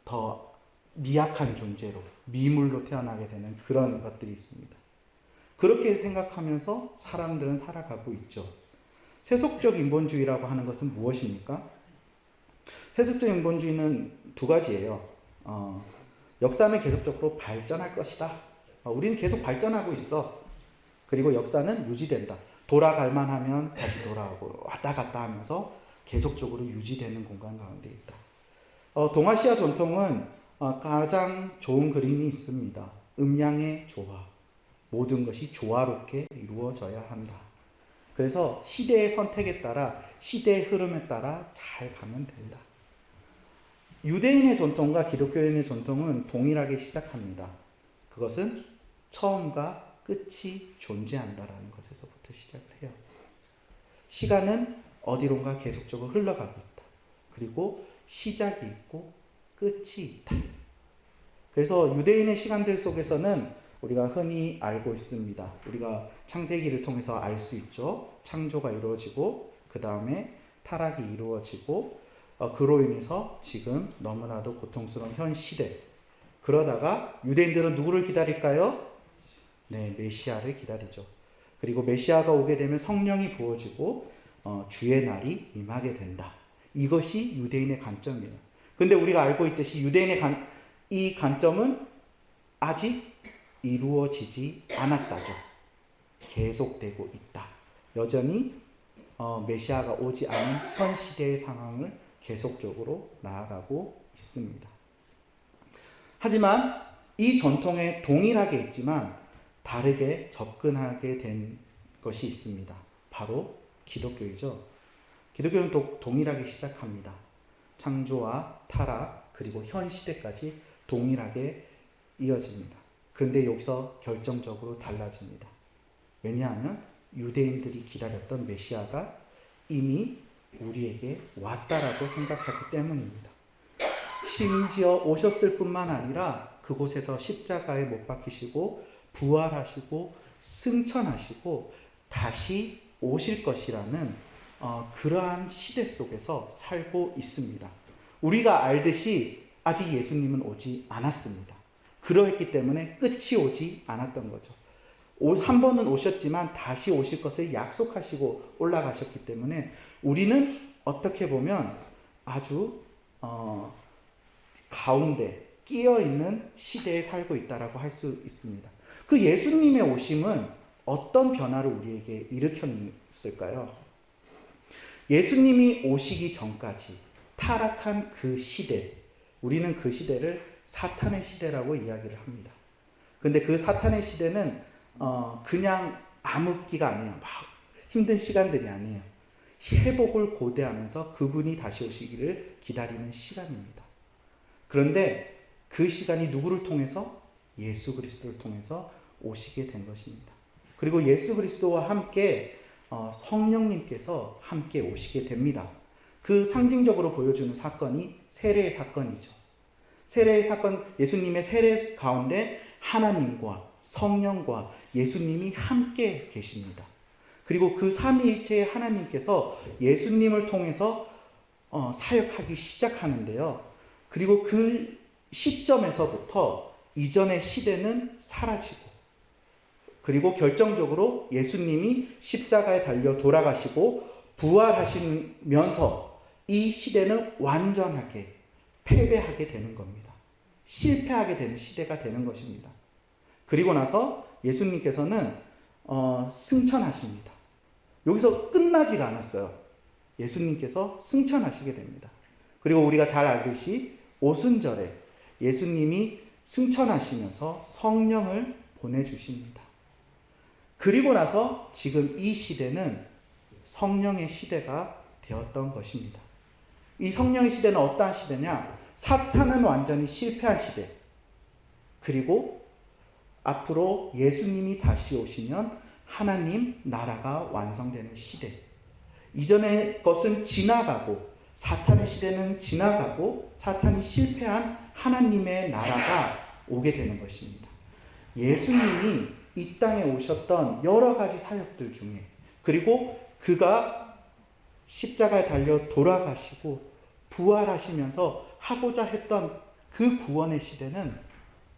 더 미약한 존재로, 미물로 태어나게 되는 그런 것들이 있습니다. 그렇게 생각하면서 사람들은 살아가고 있죠. 세속적 인본주의라고 하는 것은 무엇입니까? 세속적 인본주의는 두 가지예요. 역사는 계속적으로 발전할 것이다. 우리는 계속 발전하고 있어. 그리고 역사는 유지된다. 돌아갈 만하면 다시 돌아오고 왔다 갔다 하면서 계속적으로 유지되는 공간 가운데 있다. 동아시아 전통은 가장 좋은 그림이 있습니다. 음양의 조화. 모든 것이 조화롭게 이루어져야 한다. 그래서 시대의 선택에 따라, 시대의 흐름에 따라 잘 가면 된다. 유대인의 전통과 기독교인의 전통은 동일하게 시작합니다. 그것은 처음과 끝이 존재한다라는 것에서부터 시작을 해요. 시간은 어디론가 계속적으로 흘러가고 있다. 그리고 시작이 있고 끝이 있다. 그래서 유대인의 시간들 속에서는 우리가 흔히 알고 있습니다. 우리가 창세기를 통해서 알 수 있죠. 창조가 이루어지고 그 다음에 타락이 이루어지고 그로 인해서 지금 너무나도 고통스러운 현 시대. 그러다가 유대인들은 누구를 기다릴까요? 네, 메시아를 기다리죠. 그리고 메시아가 오게 되면 성령이 부어지고 주의 날이 임하게 된다. 이것이 유대인의 관점이에요. 근데 우리가 알고 있듯이 유대인의 이 관점은 아직 이루어지지 않았다죠. 계속되고 있다. 여전히 메시아가 오지 않은 현 시대의 상황을 계속적으로 나아가고 있습니다. 하지만 이 전통에 동일하게 있지만 다르게 접근하게 된 것이 있습니다. 바로 기독교이죠. 기독교는 또 동일하게 시작합니다. 창조와 타락 그리고 현 시대까지 동일하게 이어집니다. 그런데 여기서 결정적으로 달라집니다. 왜냐하면 유대인들이 기다렸던 메시아가 이미 우리에게 왔다라고 생각하기 때문입니다. 심지어 오셨을 뿐만 아니라 그곳에서 십자가에 못 박히시고 부활하시고 승천하시고 다시 오실 것이라는 그러한 시대 속에서 살고 있습니다. 우리가 알듯이 아직 예수님은 오지 않았습니다. 그러했기 때문에 끝이 오지 않았던 거죠. 한 번은 오셨지만 다시 오실 것을 약속하시고 올라가셨기 때문에 우리는 어떻게 보면 아주 가운데 끼어있는 시대에 살고 있다라고 할 수 있습니다. 그 예수님의 오심은 어떤 변화를 우리에게 일으켰을까요? 예수님이 오시기 전까지 타락한 그 시대, 우리는 그 시대를 사탄의 시대라고 이야기를 합니다. 근데 그 사탄의 시대는 그냥 암흑기가 아니에요. 막 힘든 시간들이 아니에요. 회복을 고대하면서 그분이 다시 오시기를 기다리는 시간입니다. 그런데 그 시간이 누구를 통해서? 예수 그리스도를 통해서 오시게 된 것입니다. 그리고 예수 그리스도와 함께 성령님께서 함께 오시게 됩니다. 그 상징적으로 보여주는 사건이 세례의 사건이죠. 세례의 사건, 예수님의 세례 가운데 하나님과 성령과 예수님이 함께 계십니다. 그리고 그 삼위일체의 하나님께서 예수님을 통해서 사역하기 시작하는데요. 그리고 그 시점에서부터 이전의 시대는 사라지고, 그리고 결정적으로 예수님이 십자가에 달려 돌아가시고 부활하시면서 이 시대는 완전하게 패배하게 되는 겁니다. 실패하게 되는 시대가 되는 것입니다. 그리고 나서 예수님께서는 승천하십니다. 여기서 끝나지가 않았어요. 예수님께서 승천하시게 됩니다. 그리고 우리가 잘 알듯이 오순절에 예수님이 승천하시면서 성령을 보내주십니다. 그리고 나서 지금 이 시대는 성령의 시대가 되었던 것입니다. 이 성령의 시대는 어떠한 시대냐? 사탄은 완전히 실패한 시대. 그리고 앞으로 예수님이 다시 오시면 하나님 나라가 완성되는 시대. 이전의 것은 지나가고, 사탄의 시대는 지나가고, 사탄이 실패한 하나님의 나라가 오게 되는 것입니다. 예수님이 이 땅에 오셨던 여러 가지 사역들 중에, 그리고 그가 십자가에 달려 돌아가시고 부활하시면서 하고자 했던 그 구원의 시대는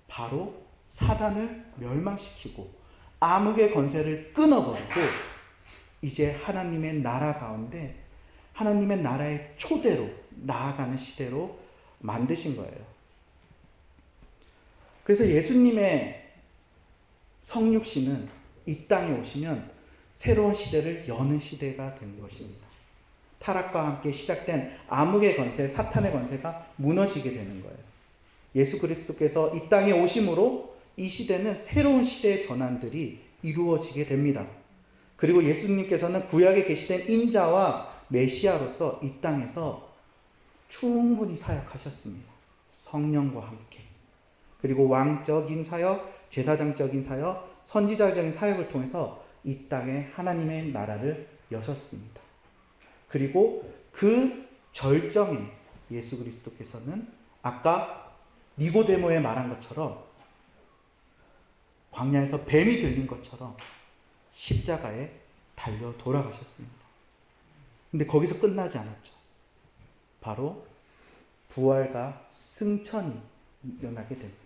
바로 사단을 멸망시키고 암흑의 권세를 끊어버리고 이제 하나님의 나라 가운데 하나님의 나라의 초대로 나아가는 시대로 만드신 거예요. 그래서 예수님의 성육신은 이 땅에 오시면 새로운 시대를 여는 시대가 된 것입니다. 타락과 함께 시작된 암흑의 권세, 사탄의 권세가 무너지게 되는 거예요. 예수 그리스도께서 이 땅에 오심으로 이 시대는 새로운 시대의 전환들이 이루어지게 됩니다. 그리고 예수님께서는 구약에 계시된 인자와 메시아로서 이 땅에서 충분히 사역하셨습니다. 성령과 함께. 그리고 왕적인 사역, 제사장적인 사역, 선지자적인 사역을 통해서 이 땅에 하나님의 나라를 여셨습니다. 그리고 그 절정에 예수 그리스도께서는 아까 니고데모에 말한 것처럼 광야에서 뱀이 들린 것처럼 십자가에 달려 돌아가셨습니다. 근데 거기서 끝나지 않았죠. 바로 부활과 승천이 일어나게 됩니다.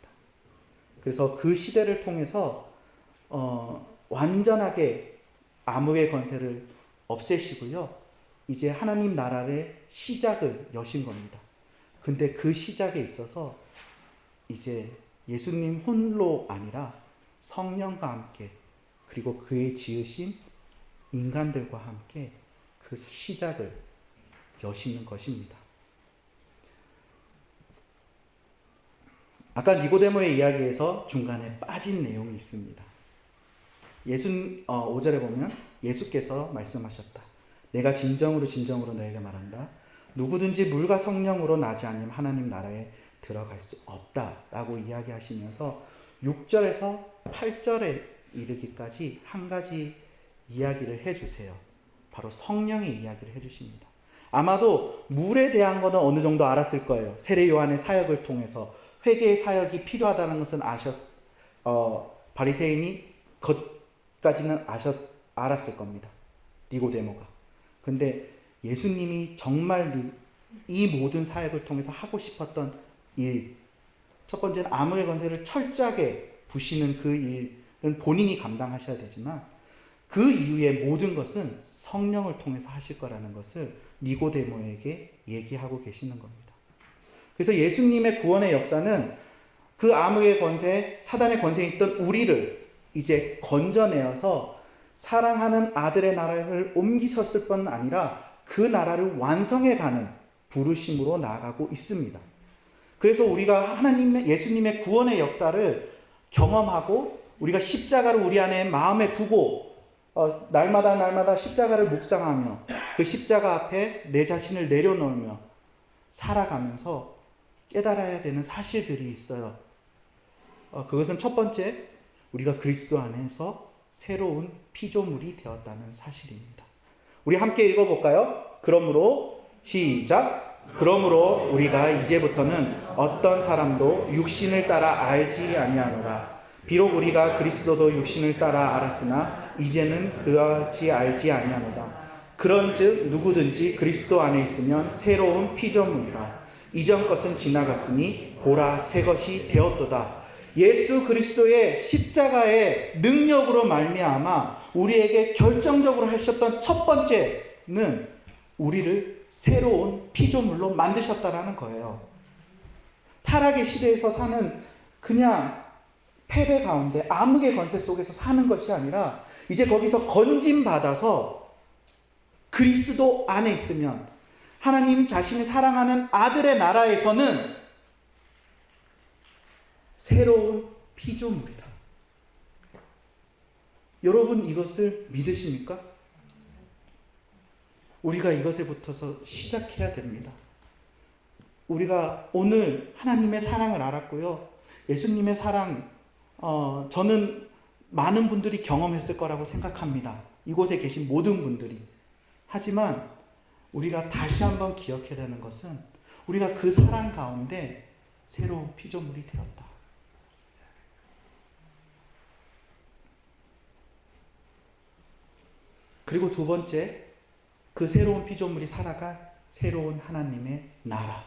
그래서 그 시대를 통해서 완전하게 암흑의 권세를 없애시고요. 이제 하나님 나라의 시작을 여신 겁니다. 근데 그 시작에 있어서 이제 예수님 홀로 아니라 성령과 함께 그리고 그의 지으신 인간들과 함께 그 시작을 여시는 것입니다. 아까 니고데모의 이야기에서 중간에 빠진 내용이 있습니다. 5절에 보면 예수께서 말씀하셨다. 내가 진정으로 진정으로 너에게 말한다. 누구든지 물과 성령으로 나지 않으면 하나님 나라에 들어갈 수 없다 라고 이야기하시면서 6절에서 8절에 이르기까지 한 가지 이야기를 해주세요. 바로 성령의 이야기를 해주십니다. 아마도 물에 대한 것은 어느 정도 알았을 거예요. 세례 요한의 사역을 통해서 회개의 사역이 필요하다는 것은 바리새인이 그것까지는 알았을 겁니다. 니고데모가. 근데 예수님이 정말 이 모든 사역을 통해서 하고 싶었던 일, 첫 번째는 암흑의 권세를 철저하게 부시는 그 일은 본인이 감당하셔야 되지만 그 이후의 모든 것은 성령을 통해서 하실 거라는 것을 니고데모에게 얘기하고 계시는 겁니다. 그래서 예수님의 구원의 역사는 그 암흑의 권세, 사단의 권세에 있던 우리를 이제 건져내어서 사랑하는 아들의 나라를 옮기셨을 뿐 아니라 그 나라를 완성해가는 부르심으로 나아가고 있습니다. 그래서 우리가 예수님의 구원의 역사를 경험하고 우리가 십자가를 우리 안에 마음에 두고 날마다 십자가를 묵상하며 그 십자가 앞에 내 자신을 내려놓으며 살아가면서 깨달아야 되는 사실들이 있어요. 그것은 첫 번째, 우리가 그리스도 안에서 새로운 피조물이 되었다는 사실입니다. 우리 함께 읽어볼까요? 그러므로 시작. 그러므로 우리가 이제부터는 어떤 사람도 육신을 따라 알지 아니하노라. 비록 우리가 그리스도도 육신을 따라 알았으나 이제는 그같이 알지 아니하노라. 그런즉 누구든지 그리스도 안에 있으면 새로운 피조물이라. 이전 것은 지나갔으니 보라 새 것이 되었도다. 예수 그리스도의 십자가의 능력으로 말미암아 우리에게 결정적으로 하셨던 첫 번째는 우리를 새로운 피조물로 만드셨다라는 거예요. 타락의 시대에서 사는 그냥 패배 가운데 암흑의 권세 속에서 사는 것이 아니라 이제 거기서 건짐받아서 그리스도 안에 있으면 하나님 자신이 사랑하는 아들의 나라에서는 새로운 피조물이다. 여러분 이것을 믿으십니까? 우리가 이것에 붙어서 시작해야 됩니다. 우리가 오늘 하나님의 사랑을 알았고요. 예수님의 사랑, 저는 많은 분들이 경험했을 거라고 생각합니다. 이곳에 계신 모든 분들이. 하지만 우리가 다시 한번 기억해야 되는 것은 우리가 그 사랑 가운데 새로운 피조물이 되었다. 그리고 두 번째, 그 새로운 피조물이 살아갈 새로운 하나님의 나라.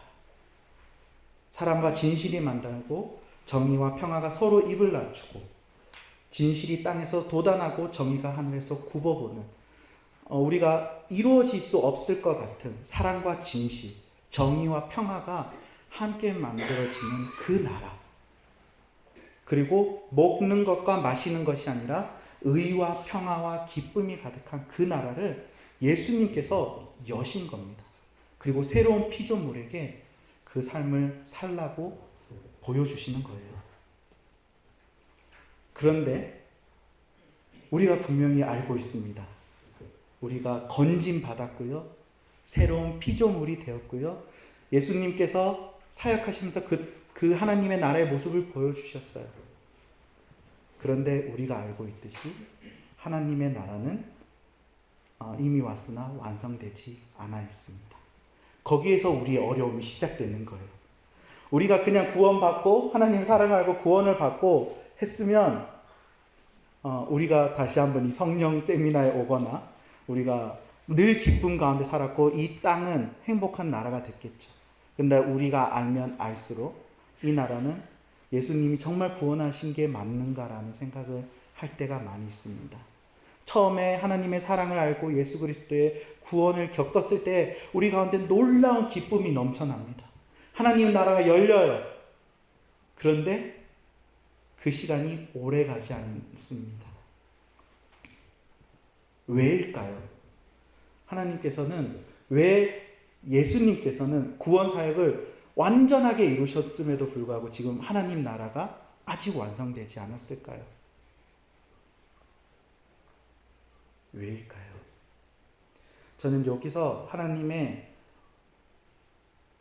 사랑과 진실이 만나고 정의와 평화가 서로 입을 낮추고 진실이 땅에서 돋아나고 정의가 하늘에서 굽어보는 우리가 이루어질 수 없을 것 같은 사랑과 진실, 정의와 평화가 함께 만들어지는 그 나라. 그리고 먹는 것과 마시는 것이 아니라 의와 평화와 기쁨이 가득한 그 나라를 예수님께서 여신 겁니다. 그리고 새로운 피조물에게 그 삶을 살라고 보여주시는 거예요. 그런데 우리가 분명히 알고 있습니다. 우리가 건짐 받았고요. 새로운 피조물이 되었고요. 예수님께서 사역하시면서 그 하나님의 나라의 모습을 보여주셨어요. 그런데 우리가 알고 있듯이 하나님의 나라는 이미 왔으나 완성되지 않아 있습니다. 거기에서 우리의 어려움이 시작되는 거예요. 우리가 그냥 구원받고 하나님 사랑을 알고 구원을 받고 했으면 우리가 다시 한번 이 성령 세미나에 오거나 우리가 늘 기쁨 가운데 살았고 이 땅은 행복한 나라가 됐겠죠. 근데 우리가 알면 알수록 이 나라는 예수님이 정말 구원하신 게 맞는가라는 생각을 할 때가 많이 있습니다. 처음에 하나님의 사랑을 알고 예수 그리스도의 구원을 겪었을 때 우리 가운데 놀라운 기쁨이 넘쳐납니다. 하나님의 나라가 열려요. 그런데 그 시간이 오래 가지 않습니다. 왜일까요? 왜 예수님께서는 구원 사역을 완전하게 이루셨음에도 불구하고 지금 하나님 나라가 아직 완성되지 않았을까요? 왜일까요? 저는 여기서 하나님의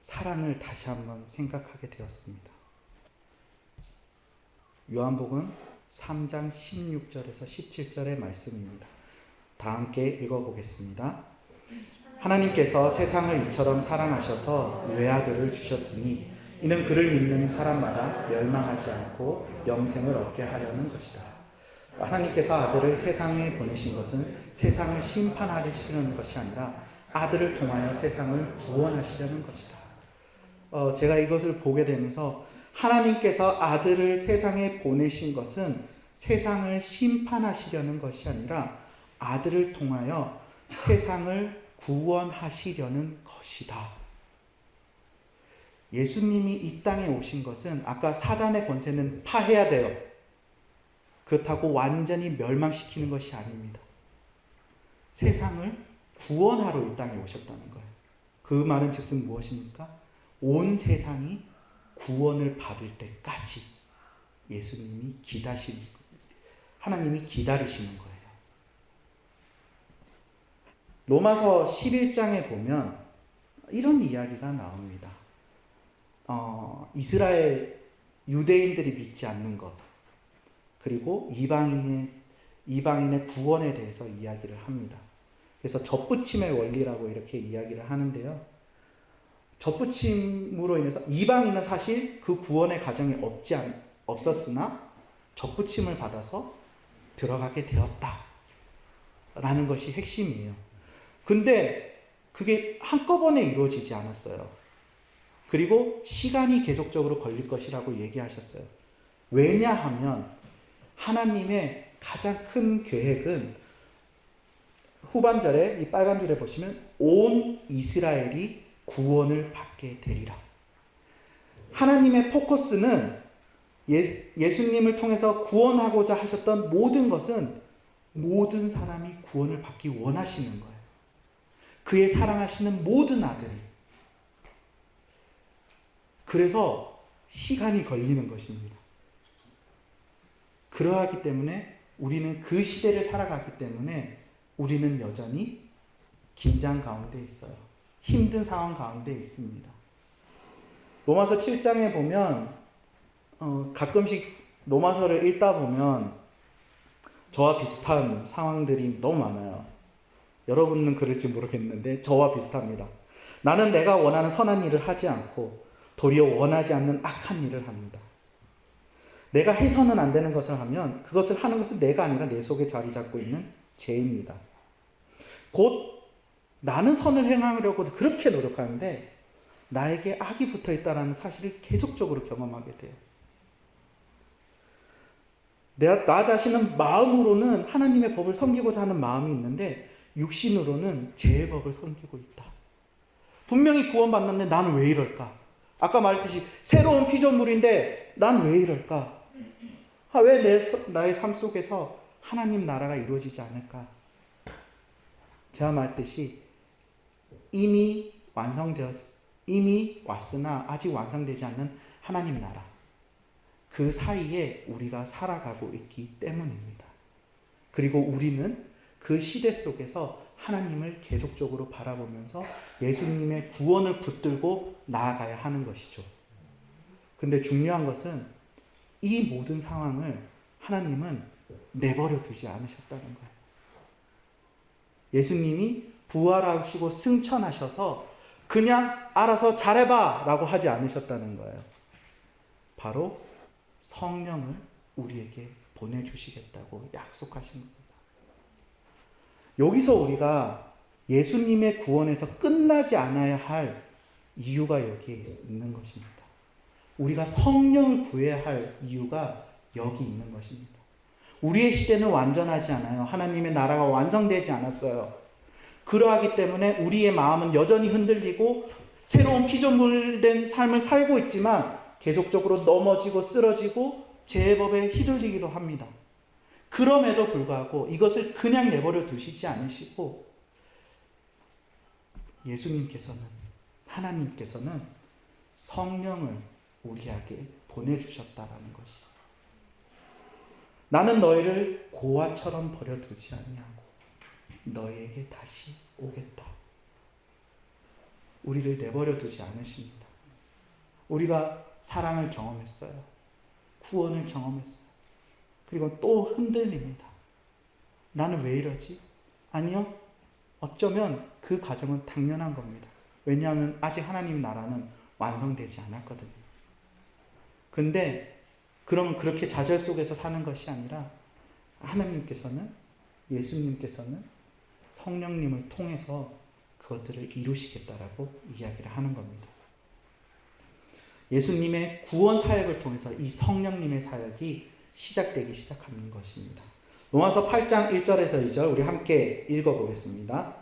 사랑을 다시 한번 생각하게 되었습니다. 요한복음 3장 16절에서 17절의 말씀입니다. 다 함께 읽어보겠습니다. 하나님께서 세상을 이처럼 사랑하셔서 외아들을 주셨으니 이는 그를 믿는 사람마다 멸망하지 않고 영생을 얻게 하려는 것이다. 하나님께서 아들을 세상에 보내신 것은 세상을 심판하시려는 것이 아니라 아들을 통하여 세상을 구원하시려는 것이다. 제가 이것을 보게 되면서 하나님께서 아들을 세상에 보내신 것은 세상을 심판하시려는 것이 아니라 아들을 통하여 세상을 구원하시려는 것이다. 예수님이 이 땅에 오신 것은 아까 사단의 권세는 파해야 돼요. 그렇다고 완전히 멸망시키는 것이 아닙니다. 세상을 구원하러 이 땅에 오셨다는 거예요. 그 말은 즉슨 무엇입니까? 온 세상이 구원을 받을 때까지 예수님이 하나님이 기다리시는 거예요. 로마서 11장에 보면 이런 이야기가 나옵니다. 이스라엘 유대인들이 믿지 않는 것, 그리고 이방인의 구원에 대해서 이야기를 합니다. 그래서 접붙임의 원리라고 이렇게 이야기를 하는데요. 접붙임으로 인해서 이방인은 사실 그 구원의 가정이 없었으나 접붙임을 받아서 들어가게 되었다라는 것이 핵심이에요. 근데 그게 한꺼번에 이루어지지 않았어요. 그리고 시간이 계속적으로 걸릴 것이라고 얘기하셨어요. 왜냐하면 하나님의 가장 큰 계획은 후반절에 이 빨간 줄에 보시면 온 이스라엘이 구원을 받게 되리라. 하나님의 포커스는 예수님을 통해서 구원하고자 하셨던 모든 것은 모든 사람이 구원을 받기 원하시는 거예요. 그의 사랑하시는 모든 아들이. 그래서 시간이 걸리는 것입니다. 그러하기 때문에 우리는 그 시대를 살아가기 때문에 우리는 여전히 긴장 가운데 있어요. 힘든 상황 가운데 있습니다. 로마서 7장에 보면 가끔씩 로마서를 읽다 보면 저와 비슷한 상황들이 너무 많아요. 여러분은 그럴지 모르겠는데 저와 비슷합니다. 나는 내가 원하는 선한 일을 하지 않고 도리어 원하지 않는 악한 일을 합니다. 내가 해서는 안 되는 것을 하면 그것을 하는 것은 내가 아니라 내 속에 자리 잡고 있는 죄입니다. 곧 나는 선을 행하려고 그렇게 노력하는데 나에게 악이 붙어 있다는 사실을 계속적으로 경험하게 돼요. 나 자신은 마음으로는 하나님의 법을 섬기고자 하는 마음이 있는데 육신으로는 죄의 법을 섬기고 있다. 분명히 구원받는데 나는 왜 이럴까? 아까 말했듯이 새로운 피조물인데 난 왜 이럴까? 왜 나의 삶 속에서 하나님 나라가 이루어지지 않을까? 제가 말했듯이 이미 왔으나 아직 완성되지 않는 하나님 나라. 그 사이에 우리가 살아가고 있기 때문입니다. 그리고 우리는 그 시대 속에서 하나님을 계속적으로 바라보면서 예수님의 구원을 붙들고 나아가야 하는 것이죠. 근데 중요한 것은 이 모든 상황을 하나님은 내버려 두지 않으셨다는 거예요. 예수님이 부활하시고 승천하셔서 그냥 알아서 잘해봐 라고 하지 않으셨다는 거예요. 바로 성령을 우리에게 보내주시겠다고 약속하신 겁니다. 여기서 우리가 예수님의 구원에서 끝나지 않아야 할 이유가 여기에 있는 것입니다. 우리가 성령을 구해야 할 이유가 여기 있는 것입니다. 우리의 시대는 완전하지 않아요. 하나님의 나라가 완성되지 않았어요. 그러하기 때문에 우리의 마음은 여전히 흔들리고 새로운 피조물된 삶을 살고 있지만 계속적으로 넘어지고 쓰러지고 죄의 법에 휘둘리기도 합니다. 그럼에도 불구하고 이것을 그냥 내버려 두시지 않으시고 예수님께서는, 하나님께서는 성령을 우리에게 보내주셨다라는 것이. 나는 너희를 고아처럼 버려두지 아니하고 너희에게 다시 오겠다. 우리를 내버려 두지 않으십니다. 우리가 사랑을 경험했어요. 구원을 경험했어요. 그리고 또 흔들립니다. 나는 왜 이러지? 아니요. 어쩌면 그 과정은 당연한 겁니다. 왜냐하면 아직 하나님 나라는 완성되지 않았거든요. 근데 그러면 그렇게 좌절 속에서 사는 것이 아니라 하나님께서는, 예수님께서는 성령님을 통해서 그것들을 이루시겠다라고 이야기를 하는 겁니다. 예수님의 구원 사역을 통해서 이 성령님의 사역이 시작되기 시작하는 것입니다. 로마서 8장 1절에서 2절 우리 함께 읽어보겠습니다.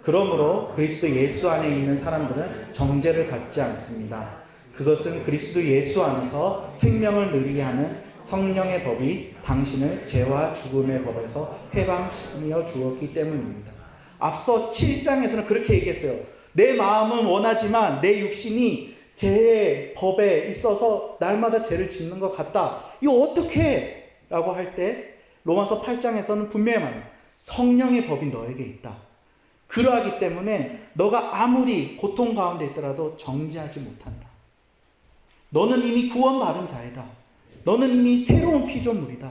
그러므로 그리스도 예수 안에 있는 사람들은 정죄를 받지 않습니다. 그것은 그리스도 예수 안에서 생명을 누리게 하는 성령의 법이 당신을 죄와 죽음의 법에서 해방시켜 주었기 때문입니다. 앞서 7장에서는 그렇게 얘기했어요. 내 마음은 원하지만 내 육신이 제 법에 있어서 날마다 죄를 짓는 것 같다. 이거 어떻게? 라고 할 때 로마서 8장에서는 분명히 말합니다. 성령의 법이 너에게 있다. 그러하기 때문에 너가 아무리 고통 가운데 있더라도 정죄하지 못한다. 너는 이미 구원받은 자이다. 너는 이미 새로운 피조물이다.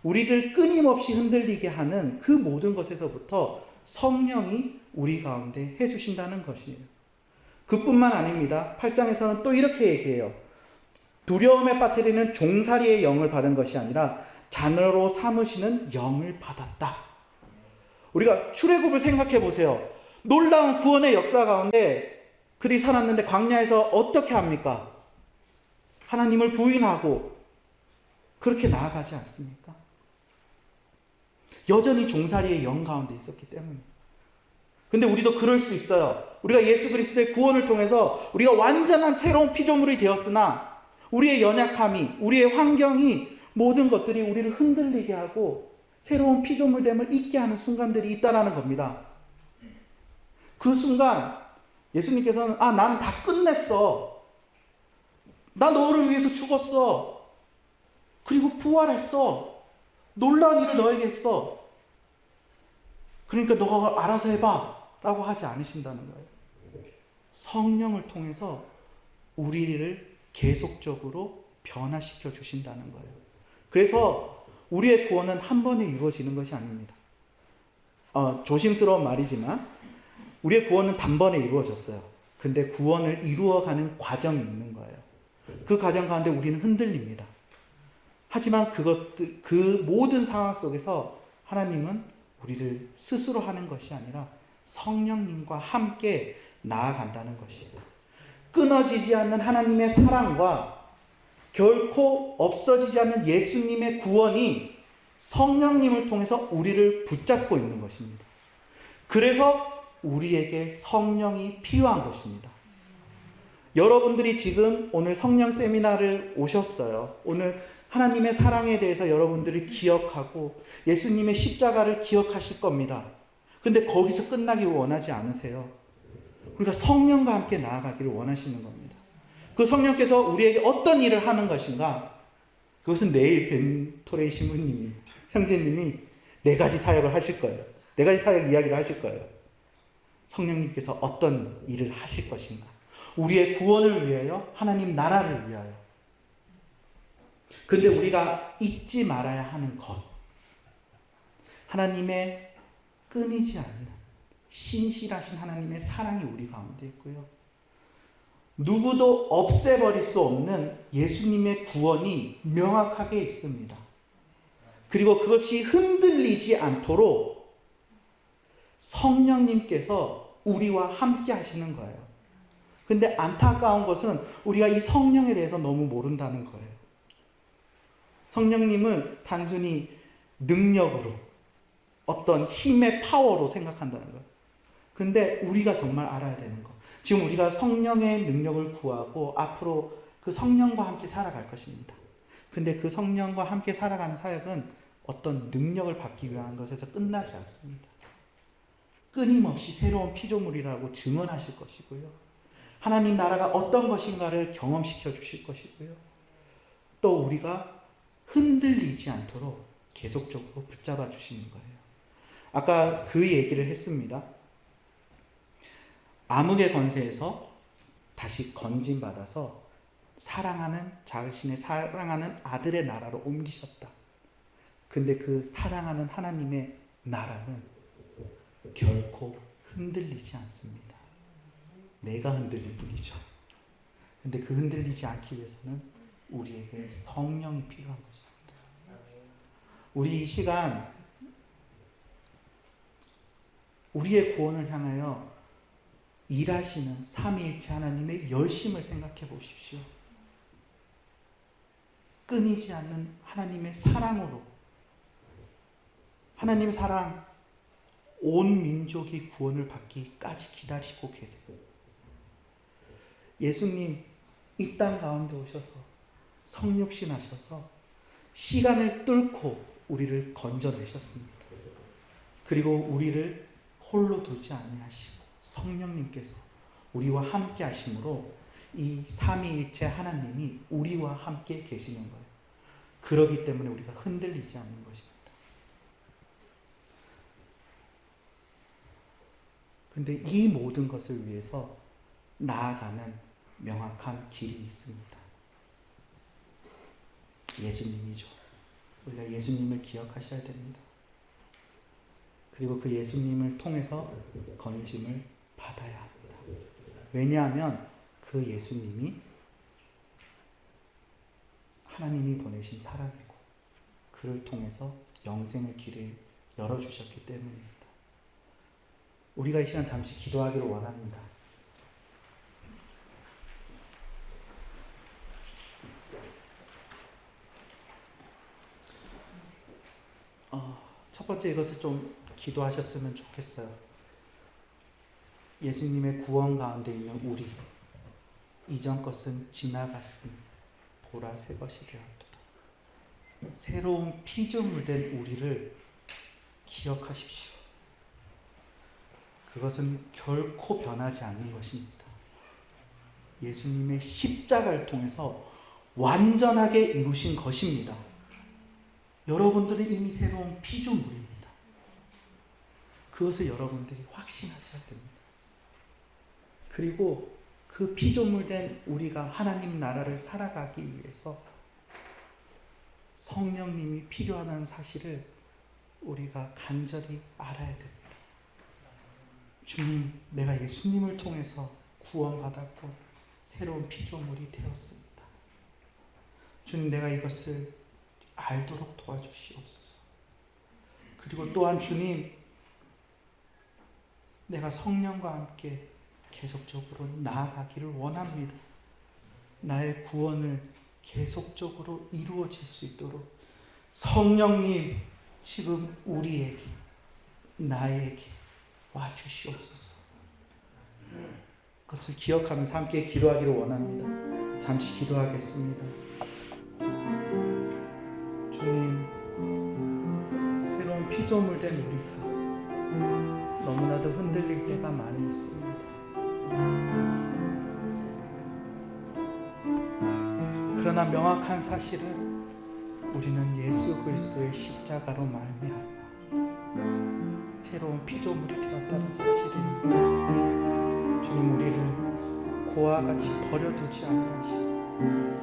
우리를 끊임없이 흔들리게 하는 그 모든 것에서부터 성령이 우리 가운데 해주신다는 것이에요. 그뿐만 아닙니다. 8장에서는 또 이렇게 얘기해요. 두려움에 빠뜨리는 종살이의 영을 받은 것이 아니라 자녀로 삼으시는 영을 받았다. 우리가 출애굽을 생각해 보세요. 놀라운 구원의 역사 가운데 그들이 살았는데 광야에서 어떻게 합니까? 하나님을 부인하고 그렇게 나아가지 않습니까? 여전히 종살이의 영 가운데 있었기 때문에. 근데 우리도 그럴 수 있어요. 우리가 예수 그리스도의 구원을 통해서 우리가 완전한 새로운 피조물이 되었으나 우리의 연약함이, 우리의 환경이 모든 것들이 우리를 흔들리게 하고 새로운 피조물됨을 잊게 하는 순간들이 있다라는 겁니다. 그 순간 예수님께서는 나는 다 끝냈어. 나 너를 위해서 죽었어. 그리고 부활했어. 놀라운 일을 너에게 했어. 그러니까 너가 알아서 해봐 라고 하지 않으신다는 거예요. 성령을 통해서 우리를 계속적으로 변화시켜 주신다는 거예요. 그래서 우리의 구원은 한 번에 이루어지는 것이 아닙니다. 조심스러운 말이지만 우리의 구원은 단번에 이루어졌어요. 근데 구원을 이루어가는 과정이 있는 거예요. 그 과정 가운데 우리는 흔들립니다. 하지만 그 모든 상황 속에서 하나님은 우리를 스스로 하는 것이 아니라 성령님과 함께 나아간다는 것입니다. 끊어지지 않는 하나님의 사랑과 결코 없어지지 않는 예수님의 구원이 성령님을 통해서 우리를 붙잡고 있는 것입니다. 그래서 우리에게 성령이 필요한 것입니다. 여러분들이 지금 오늘 성령 세미나를 오셨어요. 오늘 하나님의 사랑에 대해서 여러분들이 기억하고 예수님의 십자가를 기억하실 겁니다. 근데 거기서 끝나기 원하지 않으세요. 우리가 성령과 함께 나아가기를 원하시는 겁니다. 그 성령께서 우리에게 어떤 일을 하는 것인가? 그것은 내일 벤토레이 신부님이, 형제님이 4가지 사역을 하실 거예요. 4가지 사역 이야기를 하실 거예요. 성령님께서 어떤 일을 하실 것인가? 우리의 구원을 위하여, 하나님 나라를 위하여. 근데 우리가 잊지 말아야 하는 것. 하나님의 끊이지 않는 신실하신 하나님의 사랑이 우리 가운데 있고요. 누구도 없애버릴 수 없는 예수님의 구원이 명확하게 있습니다. 그리고 그것이 흔들리지 않도록 성령님께서 우리와 함께 하시는 거예요. 근데 안타까운 것은 우리가 이 성령에 대해서 너무 모른다는 거예요. 성령님은 단순히 능력으로, 어떤 힘의 파워로 생각한다는 거예요. 근데 우리가 정말 알아야 되는 거. 지금 우리가 성령의 능력을 구하고 앞으로 그 성령과 함께 살아갈 것입니다. 근데 그 성령과 함께 살아가는 사역은 어떤 능력을 받기 위한 것에서 끝나지 않습니다. 끊임없이 새로운 피조물이라고 증언하실 것이고요. 하나님 나라가 어떤 것인가를 경험시켜 주실 것이고요. 또 우리가 흔들리지 않도록 계속적으로 붙잡아 주시는 거예요. 아까 그 얘기를 했습니다. 암흑의 권세에서 다시 건진받아서 자신의 사랑하는 아들의 나라로 옮기셨다. 근데 그 사랑하는 하나님의 나라는 결코 흔들리지 않습니다. 내가 흔들릴 뿐이죠. 근데 그 흔들리지 않기 위해서는 우리에게 성령이 필요한 것입니다. 우리 이 시간 우리의 구원을 향하여 일하시는 삼위일체 하나님의 열심을 생각해 보십시오. 끊이지 않는 하나님의 사랑으로, 하나님의 사랑, 온 민족이 구원을 받기까지 기다리고 계세요. 예수님 이 땅 가운데 오셔서 성육신하셔서 시간을 뚫고 우리를 건져내셨습니다. 그리고 우리를 홀로 두지 아니하시고 성령님께서 우리와 함께 하심으로 이 삼위일체 하나님이 우리와 함께 계시는 거예요. 그렇기 때문에 우리가 흔들리지 않는 것입니다. 근데 이 모든 것을 위해서 나아가는 명확한 길이 있습니다. 예수님이죠. 우리가 예수님을 기억하셔야 됩니다. 그리고 그 예수님을 통해서 건짐을 받아야 합니다. 왜냐하면 그 예수님이 하나님이 보내신 사람이고 그를 통해서 영생의 길을 열어주셨기 때문입니다. 우리가 이 시간 잠시 기도하기를 원합니다. 첫 번째 이것을 좀 기도하셨으면 좋겠어요. 예수님의 구원 가운데 있는 우리, 이전 것은 지나갔으니 보라 새 것이 되었도다. 새로운 피조물된 우리를 기억하십시오. 그것은 결코 변하지 않는 것입니다. 예수님의 십자가를 통해서 완전하게 이루신 것입니다. 여러분들은 이미 새로운 피조물입니다. 그것을 여러분들이 확신하셔야 됩니다. 그리고 그 피조물된 우리가 하나님 나라를 살아가기 위해서 성령님이 필요하다는 사실을 우리가 간절히 알아야 됩니다. 주님, 내가 예수님을 통해서 구원받았고 새로운 피조물이 되었습니다. 주님, 내가 이것을 알도록 도와주시옵소서. 그리고 또한 주님, 내가 성령과 함께 계속적으로 나아가기를 원합니다. 나의 구원을 계속적으로 이루어질 수 있도록 성령님, 지금 우리에게, 나에게 와주시옵소서. 그것을 기억하면서 함께 기도하기를 원합니다. 잠시 기도하겠습니다. 주님, 새로운 피조물된 우리가 너무나도 흔들릴 때가 많이 있습니다. 그러나 명확한 사실은 우리는 예수 그리스도의 십자가로 말미암아 새로운 피조물이 되었다는 사실입니다. 주님, 우리를 고와 같이 버려두지 않으시고